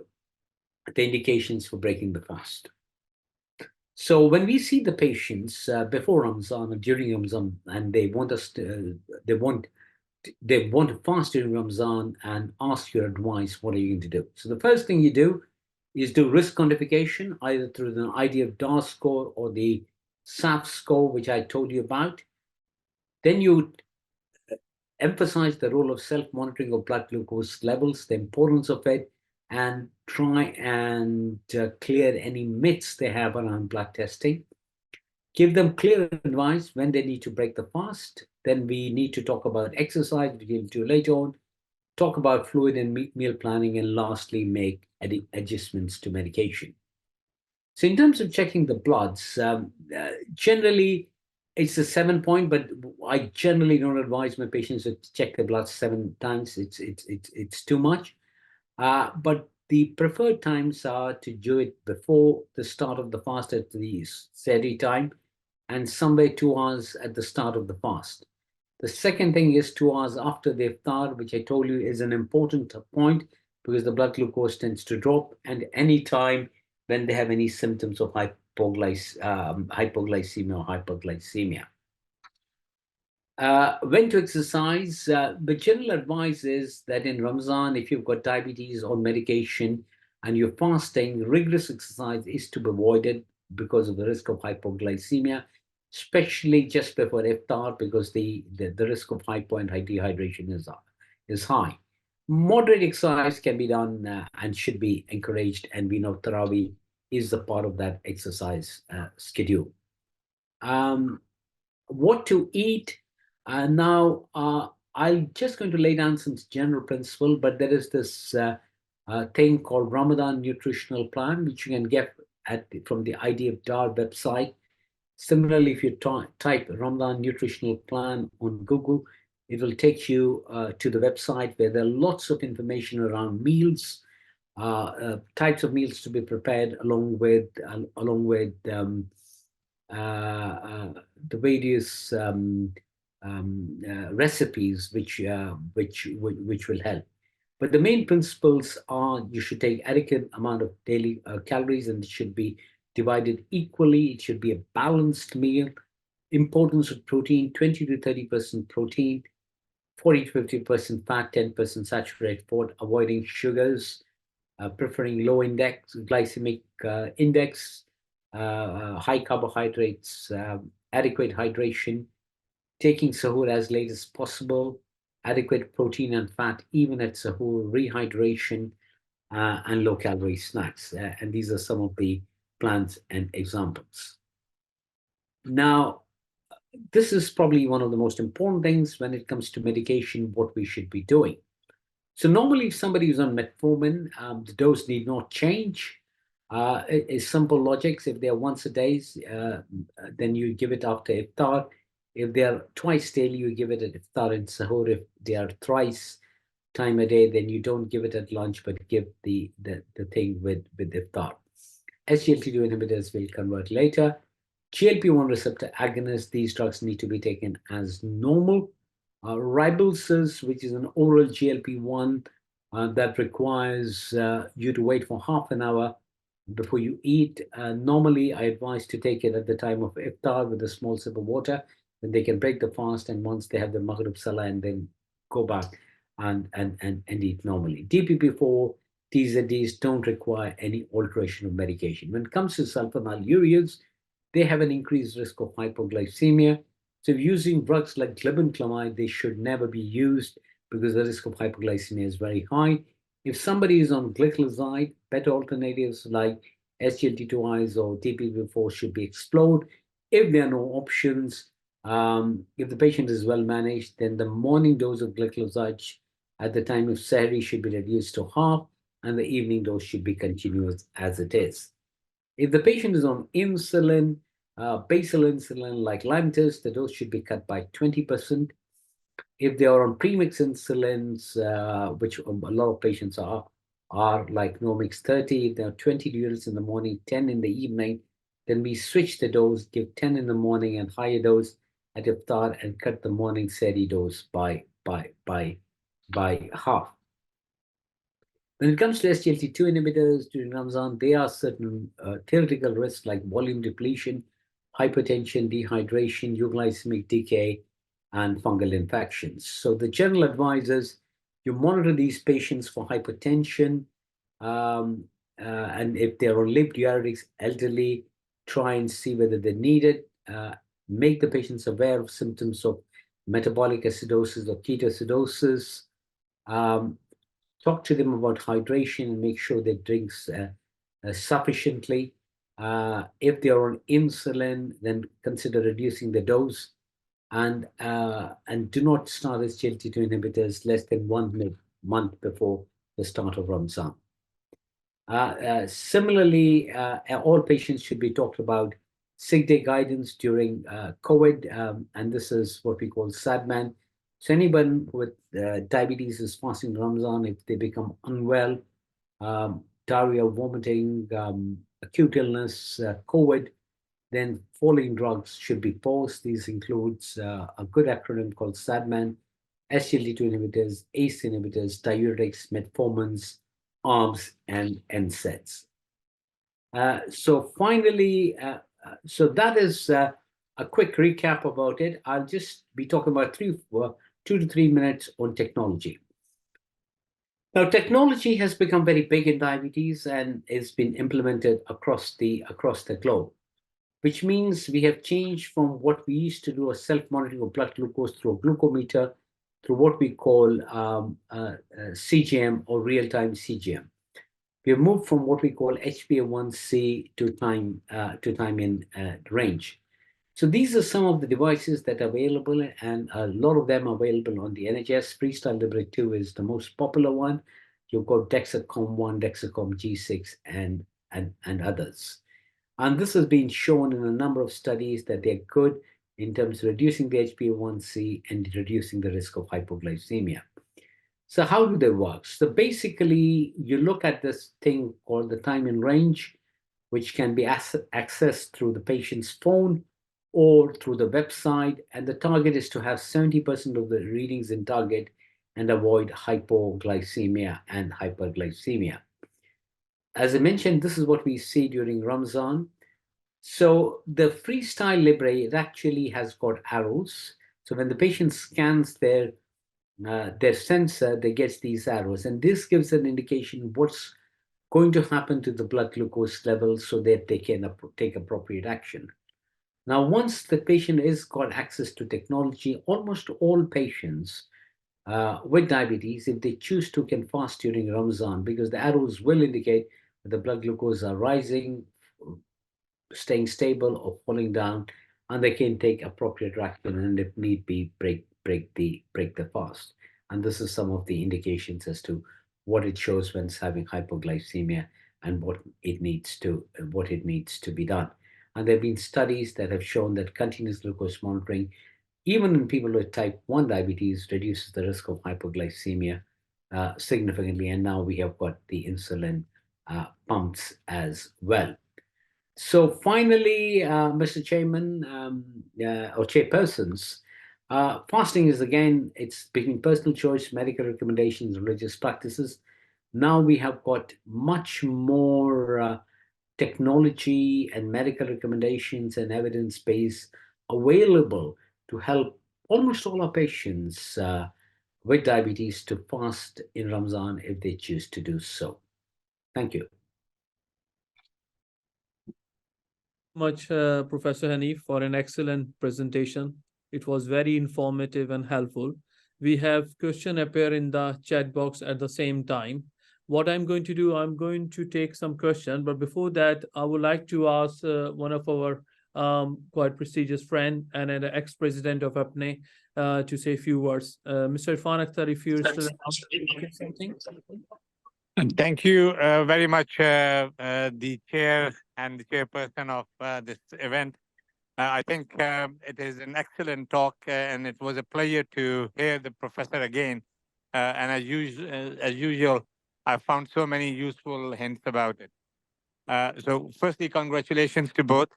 indications for breaking the fast. So when we see the patients before Ramadan or during Ramadan, and they want us to, they want to fast during Ramadan and ask your advice, what are you going to do? So the first thing you do is do risk quantification, either through the IDF-DAR score or the SAF score, which I told you about. Then you emphasize the role of self-monitoring of blood glucose levels, the importance of it, and try and clear any myths they have around blood testing. Give them clear advice when they need to break the fast. Then we need to talk about exercise, which we'll do later on, talk about fluid and meal planning, and lastly, make adjustments to medication. So in terms of checking the bloods, generally, it's a 7-point, but I generally don't advise my patients to check their blood 7 times. It's too much. But the preferred times are to do it before the start of the fast at the steady time, and somewhere 2 hours at the start of the fast. The second thing is 2 hours after the iftar, which I told you is an important point because the blood glucose tends to drop, and any time when they have any symptoms of hypoglycemia or hyperglycemia. When to exercise, the general advice is that in Ramadan, if you've got diabetes or medication and you're fasting, rigorous exercise is to be avoided because of the risk of hypoglycemia, especially just before iftar, because the risk of hypo and dehydration is high. Moderate exercise can be done and should be encouraged, and we know Tarawih is a part of that exercise schedule. What to eat? Now, I'm just going to lay down some general principle, but there is this thing called Ramadan Nutritional Plan, which you can get from the IDF-DAR website. Similarly, if you type Ramadan Nutritional Plan on Google, it will take you to the website where there are lots of information around meals, types of meals to be prepared, along with the various recipes which will help. But the main principles are you should take adequate amount of daily calories, and it should be divided equally. It should be a balanced meal. Importance of protein: 20 to 30% protein, 40 to 50% fat, 10% saturated fat. Avoiding sugars, preferring low index glycemic index, high carbohydrates, adequate hydration, taking sahur as late as possible, adequate protein and fat even at sahur, rehydration, and low-calorie snacks. And these are some of the plans and examples. Now, this is probably one of the most important things when it comes to medication, what we should be doing. So normally, if somebody is on metformin, the dose need not change. It's simple logics. If they're once a day, then you give it after iftar. If they are twice daily, you give it at iftar and sahur. If they are thrice time a day, then you don't give it at lunch, but give the thing with iftar. SGLT2 inhibitors will convert later. GLP-1 receptor agonists, these drugs need to be taken as normal. Ribulsys, which is an oral GLP-1 that requires you to wait for half an hour before you eat. Normally, I advise to take it at the time of iftar with a small sip of water, then they can break the fast, and once they have the Maghrib Salah, and then go back and eat normally. DPP-4, TZDs don't require any alteration of medication. When it comes to sulfonylureas, they have an increased risk of hypoglycemia. So using drugs like glibenclamide, they should never be used because the risk of hypoglycemia is very high. If somebody is on gliclazide, better alternatives like SGLT2is or DPP-4 should be explored. If there are no options, if the patient is well managed, then the morning dose of gliclazide at the time of Sahri should be reduced to half, and the evening dose should be continuous as it is. If the patient is on insulin, basal insulin like Lantus, the dose should be cut by 20%. If they are on premix insulins, which a lot of patients are like Nomix 30, if there are 20 units in the morning, 10 in the evening, Then we switch the dose, give 10 in the morning and higher dose at iftar, and cut the morning sehri dose by half. When it comes to SGLT2 inhibitors during Ramadan, there are certain theoretical risks like volume depletion, hypertension, dehydration, euglycemic decay, and fungal infections. So the general advice is you monitor these patients for hypertension, and if they're on lip diuretics, elderly, try and see whether they need it. Make the patients aware of symptoms of metabolic acidosis or ketoacidosis. Talk to them about hydration and make sure they drink sufficiently. If they are on insulin, then consider reducing the dose, and do not start SGLT2 inhibitors less than 1 month before the start of Ramadan. Similarly, all patients should be talked about sick day guidance during COVID, and this is what we call SADMAN. So anyone with diabetes is fasting Ramadan. If they become unwell, diarrhea, vomiting, acute illness, COVID, then following drugs should be paused. These includes a good acronym called SADMAN, SGLT2 inhibitors, ACE inhibitors, diuretics, metformins, ARBs, and NSAIDs. So finally, so that is a quick recap about it. I'll just be talking about 2 to 3 minutes on technology. Now, technology has become very big in diabetes and it's been implemented across the globe, which means we have changed from what we used to do, a self-monitoring of blood glucose through a glucometer, through what we call CGM or real-time CGM. We have moved from what we call HbA1c to time in range. So these are some of the devices that are available, and a lot of them are available on the NHS. Freestyle Libre 2 is the most popular one. You've got Dexcom 1, Dexcom G6, and others. And this has been shown in a number of studies that they're good in terms of reducing the HbA1c and reducing the risk of hypoglycemia. So how do they work? So basically, you look at this thing called the time in range, which can be accessed through the patient's phone or through the website. And the target is to have 70% of the readings in target and avoid hypoglycemia and hyperglycemia. As I mentioned, this is what we see during Ramadan. So the Freestyle Libre, it actually has got arrows. So when the patient scans their sensor, they get these arrows. And this gives an indication what's going to happen to the blood glucose level so that they can take appropriate action. Now, once the patient has got access to technology, almost all patients with diabetes, if they choose to, can fast during Ramadan because the arrows will indicate that the blood glucose are rising, staying stable, or falling down, and they can take appropriate action and, if need be, break the fast. And this is some of the indications as to what it shows when it's having hypoglycemia and what it needs to be done. And there have been studies that have shown that continuous glucose monitoring, even in people with type 1 diabetes, reduces the risk of hypoglycemia significantly. And now we have got the insulin pumps as well. So finally, Mr. Chairman or chairpersons, fasting is, again, it's between personal choice, medical recommendations, religious practices. Now we have got much more technology and medical recommendations and evidence base available to help almost all our patients with diabetes to fast in Ramadan if they choose to do so. Thank you. Much, Professor Hanif, for an excellent presentation. It was very informative and helpful. We have question appear in the chat box at the same time. What I'm going to do, I'm going to take some question, but before that, I would like to ask one of our quite prestigious friend and an ex-president of APNE to say a few words. Mr. Irfan Akhtar, if you're still around, something. Thank you very much, the chair and the chairperson of this event. I think it is an excellent talk, and it was a pleasure to hear the professor again. And as usual, I found so many useful hints about it. So firstly, congratulations to both.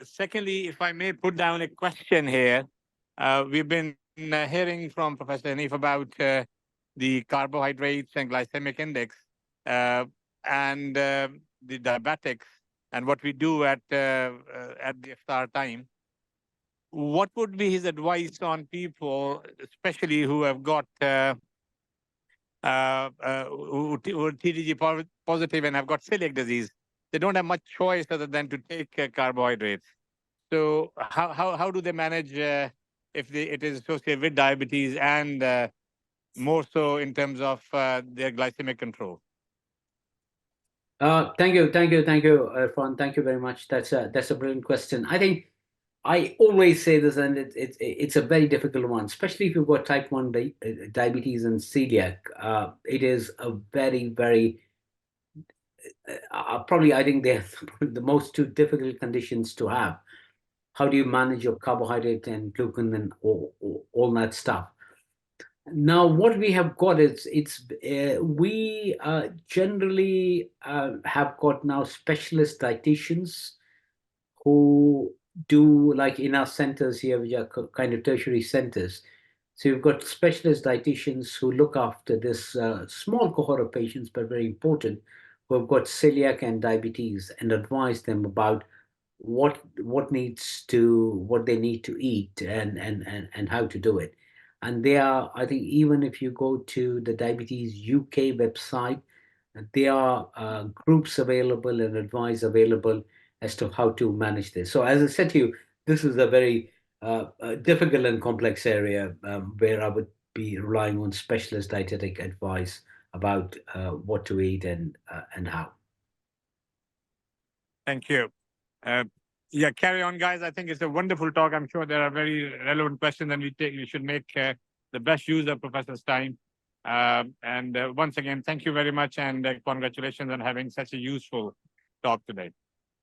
Secondly, if I may put down a question here, we've been hearing from Professor Hanif about the carbohydrates and glycemic index and the diabetics and what we do at the iftar time. What would be his advice on people, especially who have got who are TDG positive and have got celiac disease? They don't have much choice other than to take carbohydrates. So how do they manage if it is associated with diabetes and more so in terms of their glycemic control? Thank you, Irfan. Thank you very much. That's a brilliant question. I think I always say this, and it's a very difficult one, especially if you've got type 1 diabetes and celiac. It is a very probably, I think they're the most two difficult conditions to have. How do you manage your carbohydrate and glucose and all that stuff? Now, what we have got is we generally have got now specialist dietitians who do, like in our centers here, which are kind of tertiary centers. So you've got specialist dietitians who look after this small cohort of patients, but very important, who have got celiac and diabetes, and advise them about what they need to eat and how to do it. And they are, I think, even if you go to the Diabetes UK website, there are groups available and advice available as to how to manage this. So as I said to you, this is a very difficult and complex area where I would be relying on specialist dietetic advice about what to eat and how. Thank you. Yeah, carry on, guys. I think it's a wonderful talk. I'm sure there are very relevant questions, and we should make the best use of Professor's time. And once again, thank you very much, and congratulations on having such a useful talk today.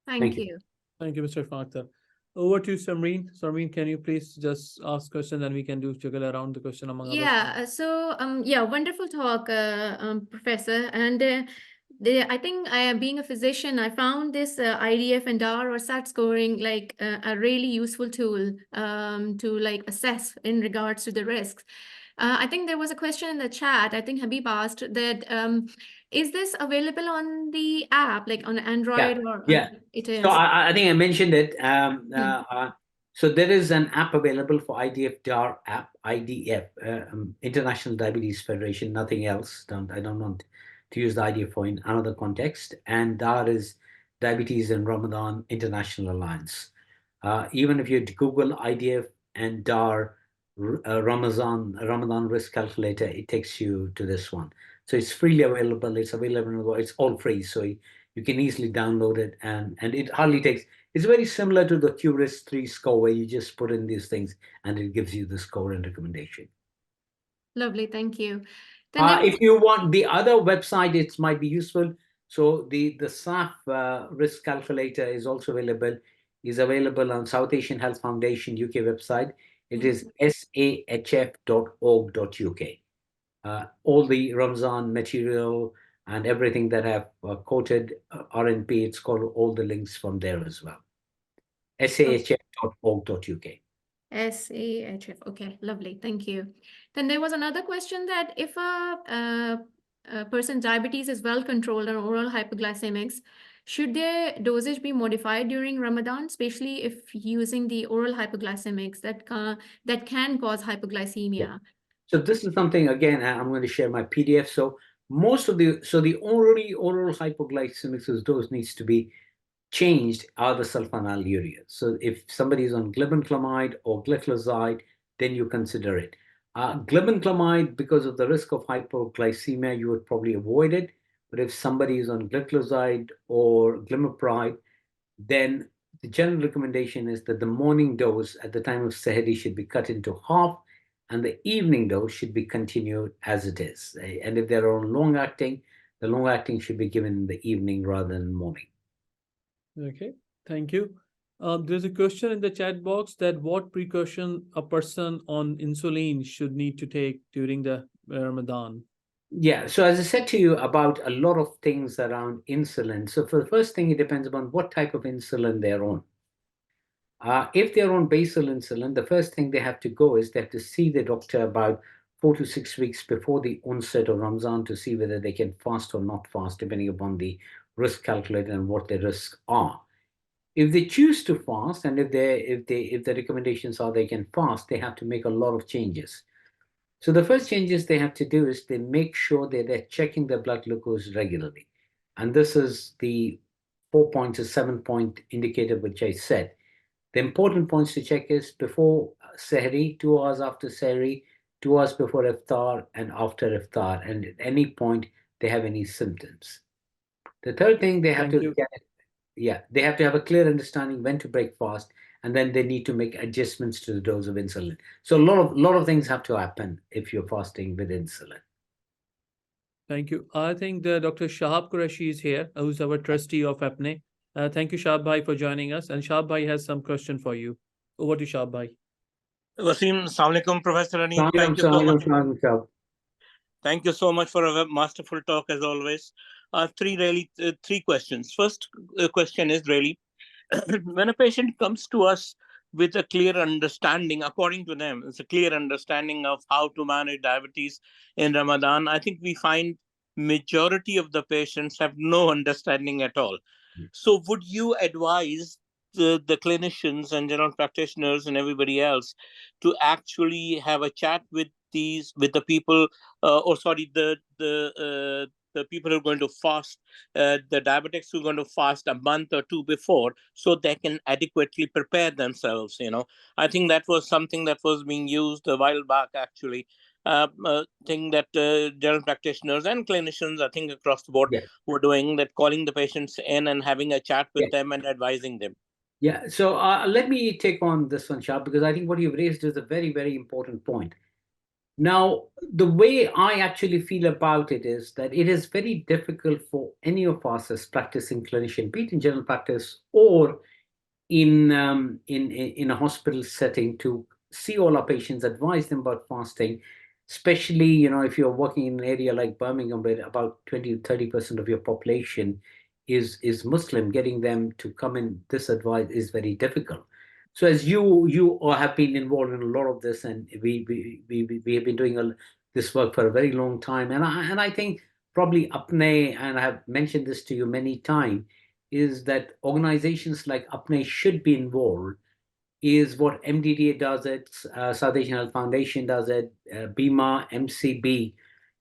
Thank you. Thank you, Mr. Fakhtar. Over to Samreen. Samreen, can you please just ask questions and we can do juggle around the question among others? Yeah, so yeah, wonderful talk, Professor. And I think being a physician, I found this IDF and DAR or SAT scoring like a really useful tool to like assess in regards to the risks. I think there was a question in the chat. I think Habib asked that is this available on the app, like on Android or Yeah. it is? So I think I mentioned it. So there is an app available for IDF DAR app, IDF, International Diabetes Federation, nothing else. I don't want to use the IDF for in another context. And DAR is Diabetes and Ramadan International Alliance. Even if you Google IDF and DAR Ramadan risk calculator, it takes you to this one. So it's freely available. It's available. It's all free. So you can easily download it, and it hardly takes. It's very similar to the QRIS 3 score, where you just put in these things and it gives you the score and recommendation. Lovely, thank you. Then if you want the other website, it might be useful. So the SAF risk calculator is also available. Is available on South Asian Health Foundation UK website. It is sahf.org.uk. All the Ramzan material and everything that have quoted RNP, it's called all the links from there as well. sahf.org.uk. SAHF. Okay, lovely. Thank you. Then there was another question that if a person's diabetes is well controlled on oral hypoglycemics, should their dosage be modified during Ramadan, especially if using the oral hypoglycemics that can cause hypoglycemia? Yeah. So this is something, again, I'm going to share my PDF. So most of the oral hypoglycemics dose needs to be changed are the sulfonylurea. So if somebody is on glibenclamide or gliclazide, then you consider it. Glibenclamide, because of the risk of hypoglycemia, you would probably avoid it. But if somebody is on gliclazide or glimepiride, then the general recommendation is that the morning dose at the time of Sahari should be cut into half, and the evening dose should be continued as it is. And if they're on long-acting, the long-acting should be given in the evening rather than morning. Okay, thank you. There's a question in the chat box that what precaution a person on insulin should need to take during the Ramadan? Yeah, so as I said to you about a lot of things around insulin. So for the first thing, it depends upon what type of insulin they're on. If they're on basal insulin, the first thing they have to go is they have to see the doctor about 4 to 6 weeks before the onset of Ramadan to see whether they can fast or not fast, depending upon the risk calculator and what their risks are. If they choose to fast, and if the recommendations are they can fast, they have to make a lot of changes. So the first changes they have to do is they make sure that they're checking their blood glucose regularly. And this is the 4 point to 7 point indicator which I said. The important points to check is before Sehri, 2 hours after Sehri, 2 hours before Iftar, and after Iftar, and at any point they have any symptoms. The third thing they have Thank to you. get, they have to have a clear understanding when to break fast, and then they need to make adjustments to the dose of insulin. So a lot of things have to happen if you're fasting with insulin. Thank you. I think the Dr. Shahab Qureshi is here, who's our trustee of APNE. Thank you, Shahab Bhai, for joining us. And Shahab Bhai has some question for you. Over to Shahab Bhai. Wasim, Assalamu alaikum, Professor Anil. Salam, Thank you so much. salam, salam. Thank you so much for a masterful talk as always. Three questions. First question is really, when a patient comes to us with a clear understanding, according to them, it's a clear understanding of how to manage diabetes in Ramadan, I think we find majority of the patients have no understanding at all. So would you advise the clinicians and general practitioners and everybody else to actually have a chat with the people, the people who are going to fast, the diabetics who are going to fast a month or two before, so they can adequately prepare themselves? I think that was something that was being used a while back, actually. Thing that general practitioners and clinicians, I think across the board, Yeah. were doing, that calling the patients in and having a chat with Yeah. them and advising them. Yeah, so let me take on this one, Shah, because I think what you've raised is a very, very important point. Now, the way I actually feel about it is that it is very difficult for any of us as practicing clinician, be it in general practice or in a hospital setting, to see all our patients, advise them about fasting, especially if you're working in an area like Birmingham where about 20 to 30% of your population is Muslim. Getting them to come in this advice is very difficult. So as you all have been involved in a lot of this, and we have been doing this work for a very long time, and I think probably Apne, and I have mentioned this to you many times, is that organizations like Apne should be involved. Is what MDDA does it, South Asian Health Foundation does it, BIMA, MCB,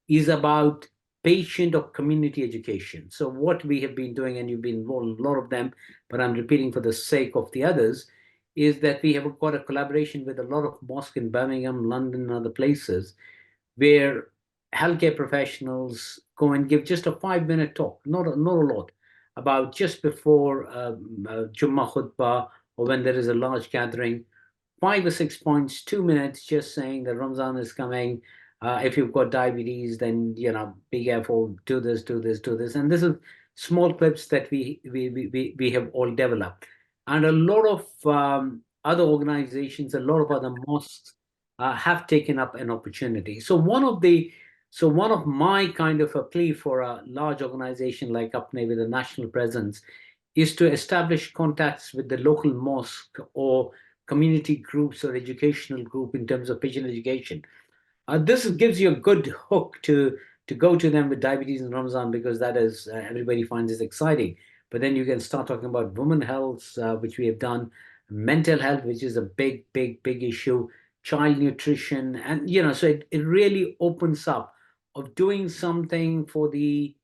is about patient or community education. So what we have been doing, and you've been involved in a lot of them, but I'm repeating for the sake of the others, is that we have got a collaboration with a lot of mosques in Birmingham, London, and other places, where healthcare professionals go and give just a 5-minute talk, not a lot, about just before Jummah khutbah, or when there is a large gathering, 5 or 6 points, 2 minutes, just saying that Ramadan is coming. If you've got diabetes, then be careful. Do this, do this, do this. And this is small clips that we have all developed, and a lot of other organizations, a lot of other mosques have taken up an opportunity. So one of my kind of a plea for a large organization like Apne with a national presence is to establish contacts with the local mosque or community groups or educational group in terms of patient education. This gives you a good hook to go to them with diabetes in Ramadan, because that is everybody finds it exciting. But then you can start talking about women health, which we have done, mental health, which is a big issue, child nutrition, and so it really opens up of doing something for the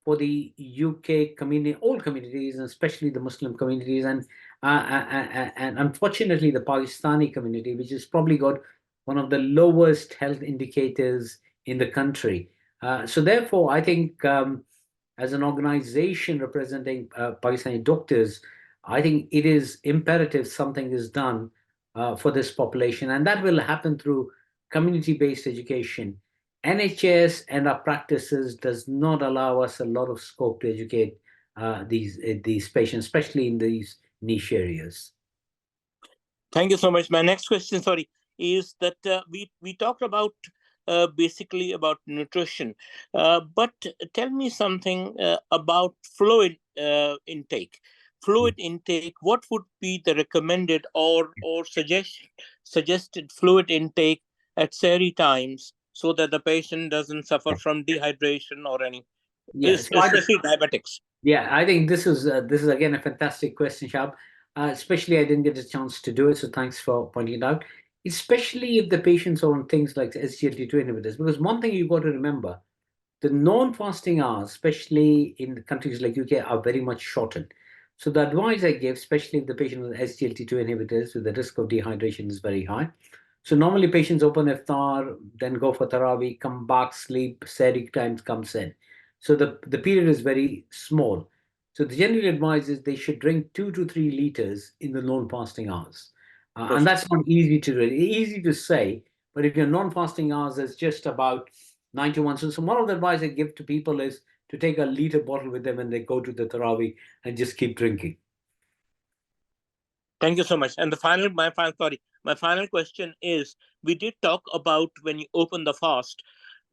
UK community, all communities, and especially the Muslim communities, and unfortunately the Pakistani community, which has probably got one of the lowest health indicators in the country. So therefore, I think as an organization representing Pakistani doctors, I think it is imperative something is done for this population, and that will happen through community-based education. NHS and our practices does not allow us a lot of scope to educate these patients, especially in these niche areas. Thank you so much. My next question, is that we talked about basically about nutrition. But tell me something about fluid intake. Fluid intake, what would be the recommended or suggested fluid intake at seri times so that the patient doesn't suffer from dehydration or any, Yeah, so especially diabetics? yeah, I think this is again a fantastic question, Shab. Especially, I didn't get a chance to do it, so thanks for pointing it out. Especially if the patient's on things like SGLT2 inhibitors, because one thing you've got to remember, the non-fasting hours, especially in countries like UK, are very much shortened. So the advice I give, especially if the patient with SGLT2 inhibitors, with the risk of dehydration is very high. So normally patients open iftar, then go for tarawih, come back, sleep, sehri times comes in. So the period is very small. So the general advice is they should drink 2 to 3 liters in the non-fasting hours. And that's not easy to do. Easy to say, but if your non-fasting hours is just about 91. So one of the advice I give to people is to take a liter bottle with them when they go to the tarawih and just keep drinking. Thank you so much. And my final question is: we did talk about when you open the fast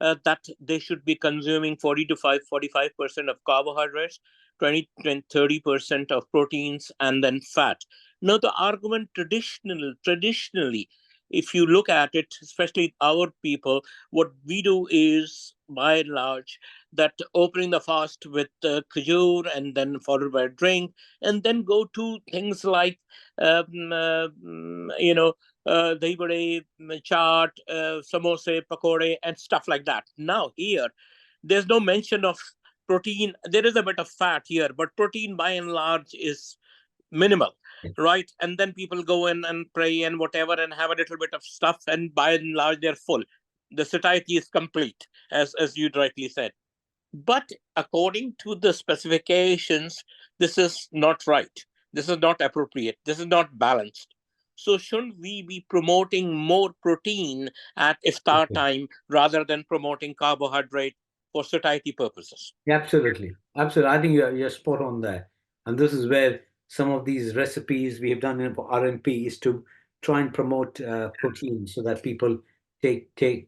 that they should be consuming 45% of carbohydrates, 30% of proteins, and then fat. Now, the argument traditionally, if you look at it, especially our people, what we do is, by and large, that opening the fast with khajur and then followed by a drink, and then go to things like dahi bade, chaat, samosa, pakode, and stuff like that. Now here, there's no mention of protein. There is a bit of fat here, but protein by and large is minimal, right? And then people go in and pray and whatever and have a little bit of stuff, and by and large they're full. The satiety is complete, as you rightly said. But according to the specifications, this is not right. This is not appropriate. This is not balanced. So shouldn't we be promoting more protein at iftar time rather than promoting carbohydrate for satiety purposes? Yeah, absolutely. Absolutely. I think you're spot on there. And this is where some of these recipes we have done for RMP is to try and promote protein so that people take a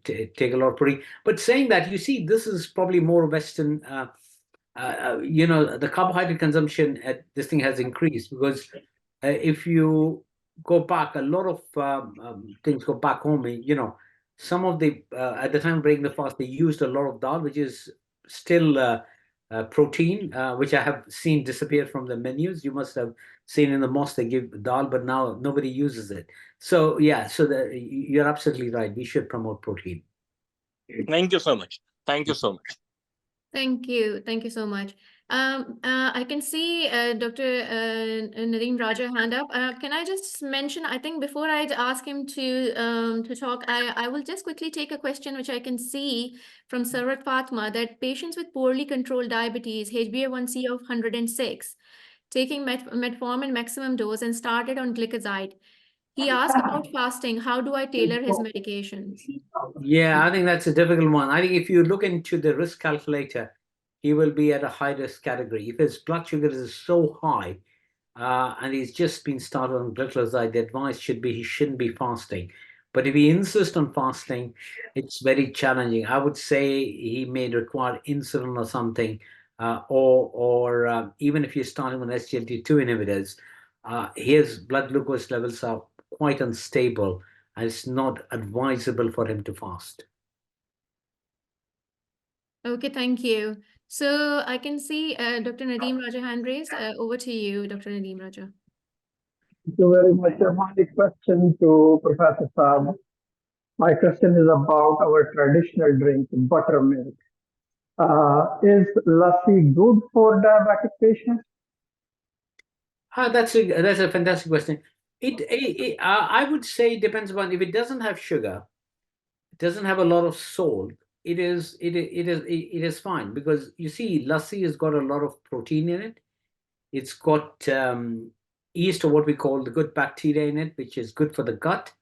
lot of protein. But saying that, you see, this is probably more Western. The carbohydrate consumption at this thing has increased because if you go back, a lot of things go back home. Some of the at the time of breaking the fast, they used a lot of dal, which is still protein, which I have seen disappear from the menus. You must have seen in the mosque they give dal, but now nobody uses it. So yeah, you're absolutely right. We should promote protein. Thank you so much. Thank you so much. Thank you. Thank you so much. I can see Dr. Nadeem Raja hand up. Can I just mention, I think before I ask him to talk, I will just quickly take a question which I can see from Sarvat Fatma, that patients with poorly controlled diabetes, HbA1c of 106, taking metformin maximum dose and started on gliclazide. He asked about fasting. How do I tailor his medications? Yeah, I think that's a difficult one. I think if you look into the risk calculator, he will be at a high risk category. If his blood sugar is so high and he's just been started on gliclazide, the advice should be he shouldn't be fasting. But if he insists on fasting, it's very challenging. I would say he may require insulin or something, or even if you're starting on SGLT2 inhibitors, his blood glucose levels are quite unstable and it's not advisable for him to fast. Okay, thank you. So I can see Dr. Nadeem Raja hand raised. Over to you, Dr. Nadeem Raja. Thank you very much. My question to Professor Saab. My question is about our traditional drink, buttermilk. Is lassi good for diabetic patients? That's a fantastic question. I would say it depends upon if it doesn't have sugar, it doesn't have a lot of salt. It is fine because you see, lassi has got a lot of protein in it. It's got yeast, or what we call the good bacteria in it, which is good for the gut,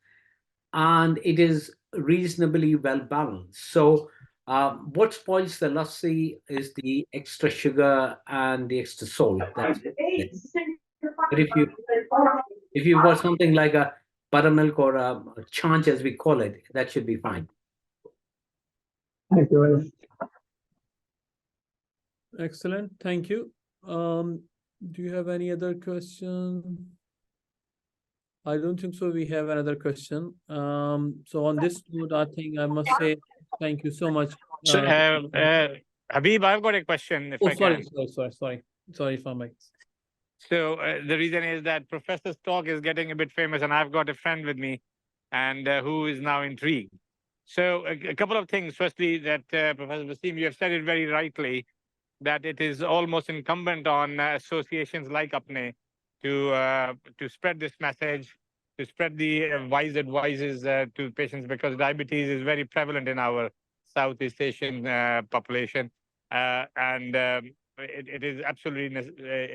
and it is reasonably well balanced. So what spoils the lassi is the extra sugar and the extra salt. That's it. But if you've got something like a buttermilk or a chanch, as we call it, that should be fine. Thank you very much. Excellent. Thank you. Do you have any other question? I don't think so. We have another question. So on this note, I think I must say thank you so much. So, Habib, I've got a question, if I sorry, can. sorry for my. So the reason is that Professor's talk is getting a bit famous, and I've got a friend with me, and who is now intrigued. So a couple of things. Firstly, that Professor Wasim, you have said it very rightly, that it is almost incumbent on associations like Apne to spread this message, to spread the wise advices to patients, because diabetes is very prevalent in our Southeast Asian population, and it is absolutely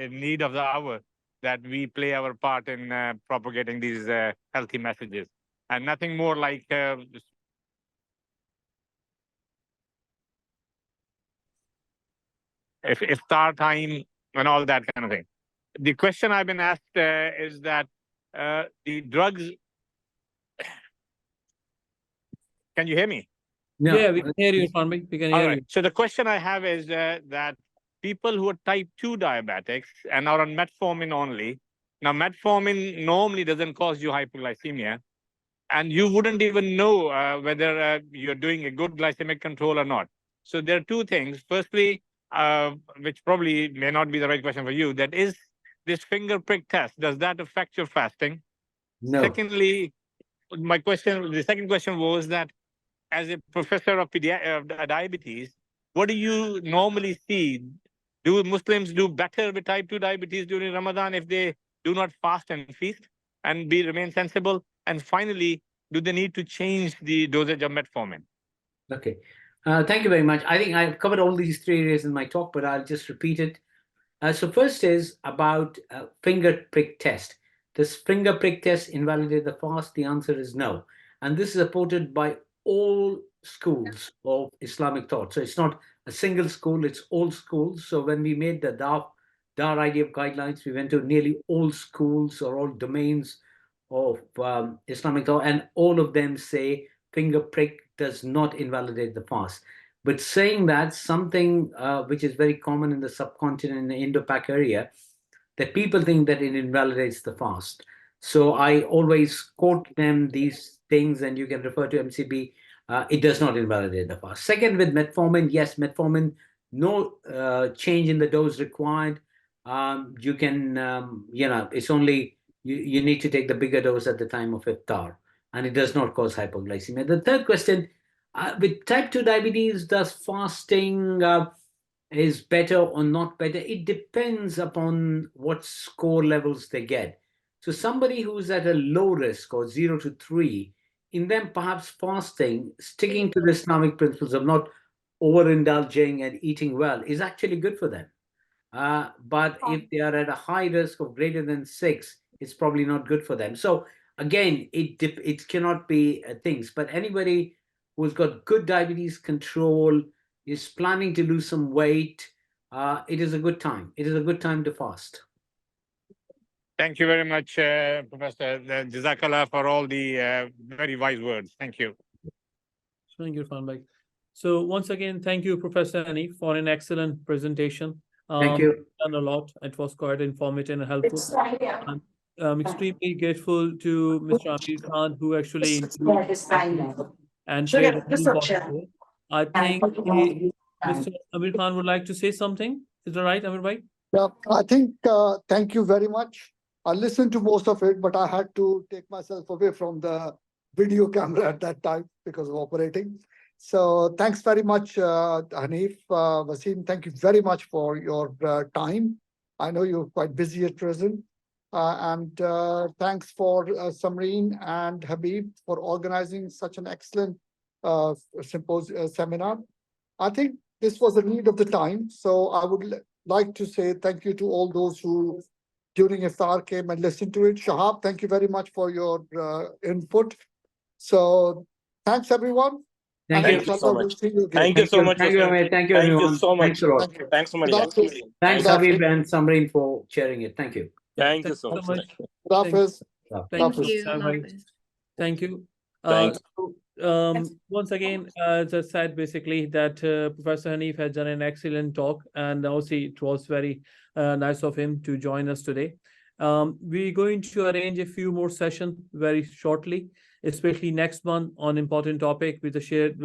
in need of the hour that we play our part in propagating these healthy messages, and nothing more like if iftar time and all that kind of thing. The question I've been asked is that the drugs. Can you hear me? No. Yeah, we can hear you, Farmi. We can All hear right. you. So the question I have is that people who are type 2 diabetics and are on metformin only. Now, metformin normally doesn't cause you hypoglycemia, and you wouldn't even know whether you're doing a good glycemic control or not. So there are two things. Firstly, which probably may not be the right question for you, that is this finger prick test, does that affect your fasting? No. Secondly, the second question was that as a professor of diabetes, what do you normally see? Do Muslims do better with type 2 diabetes during Ramadan if they do not fast and feast and remain sensible? And finally, do they need to change the dosage of metformin? Okay. Thank you very much. I think I've covered all these three areas in my talk, but I'll just repeat it. So first is about finger prick test. Does finger prick test invalidate the fast? The answer is no. And this is supported by all schools of Islamic thought. So it's not a single school, it's all schools. So when we made the DAR idea of guidelines, we went to nearly all schools or all domains of Islamic thought, and all of them say finger prick does not invalidate the fast. But saying that, something which is very common in the subcontinent, in the Indo-Pak area, that people think that it invalidates the fast. So I always quote them these things, and you can refer to MCB. It does not invalidate the fast. Second, with metformin, yes, metformin, no change in the dose required. You can, it's only, you need to take the bigger dose at the time of iftar, and it does not cause hypoglycemia. The third question, with type 2 diabetes, does fasting is better or not better? It depends upon what score levels they get. So somebody who's at a low risk or 0 to 3, in them perhaps fasting, sticking to the Islamic principles of not overindulging and eating well is actually good for them. But if they are at a high risk of greater than 6, it's probably not good for them. So again, it cannot be things. But anybody who's got good diabetes control, is planning to lose some weight, it is a good time. It is a good time to fast. Thank you very much, Professor Jazakallah, for all the very wise words. Thank you. Thank you, Farmi. So once again, thank you, Professor Ani, for an excellent presentation. Thank you. Done a lot. It was quite informative and helpful. I'm extremely grateful to Mr. Amir Khan, who actually and shared the I think Mr. Amir Khan would like to say something. Is that right, Amir Bhai? Yeah, I think, thank you very much. I listened to most of it, but I had to take myself away from the video camera at that time because of operating. So thanks very much, Hanif, Wasim, thank you very much for your time. I know you're quite busy at present. And thanks for Samreen and Habib for organizing such an excellent seminar. I think this was the need of the time. So I would like to say thank you to all those who during iftar came and listened to it. Shahab, thank you very much for your input. So thanks everyone. Thank Thank you so much. Thank you so much. Thank you, Amir. Thank you, everyone. Thank you so much. Thanks a lot. Thank you. Thanks, Samari. Thanks, Habib and Samreen, for sharing it. Thank you. Thank you so much. Hafiz. Thank Hafiz. you. Thank you. Hafiz. Thank you. Thanks. So Once again, as I said, basically that Professor Hanif has done an excellent talk, and also it was very nice of him to join us today. We're going to arrange a few more sessions very shortly, especially next month on important topic with the shared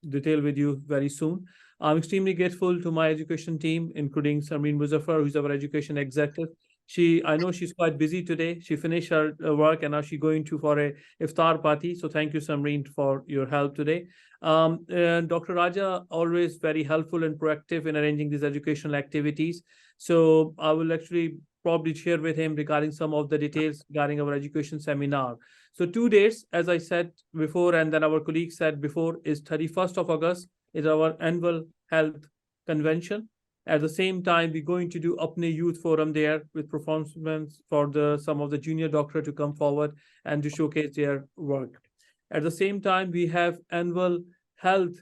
detail with you very soon. I'm extremely grateful to my education team, including Samreen Muzaffar, who's our education executive. I know she's quite busy today. She finished her work and now she's going to for a iftar party. So thank you, Samreen, for your help today. And Dr. Raja, always very helpful and proactive in arranging these educational activities. So I will actually probably share with him regarding some of the details regarding our education seminar. So 2 dates, as I said before, and then our colleague said before, is 31st of August is our annual health convention. At the same time, we're going to do Apne Youth Forum there with performance for some of the junior doctor to come forward and to showcase their work. At the same time, we have annual health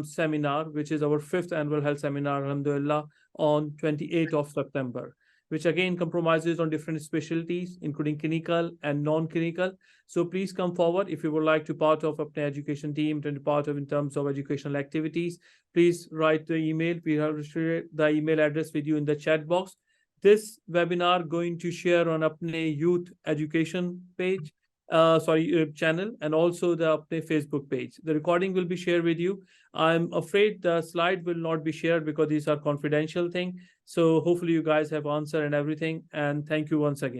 seminar, which is our 5th annual health seminar, alhamdulillah, on 28th of September, which again compromises on different specialties, including clinical and non-clinical. So please come forward if you would like to part of Apne education team, to be part of in terms of educational activities. Please write the email. We have shared the email address with you in the chat box. This webinar going to share on Apne Youth Education page, channel, and also the Apne Facebook page. The recording will be shared with you. I'm afraid the slide will not be shared because these are confidential thing. So hopefully you guys have answer and everything. And thank you once again.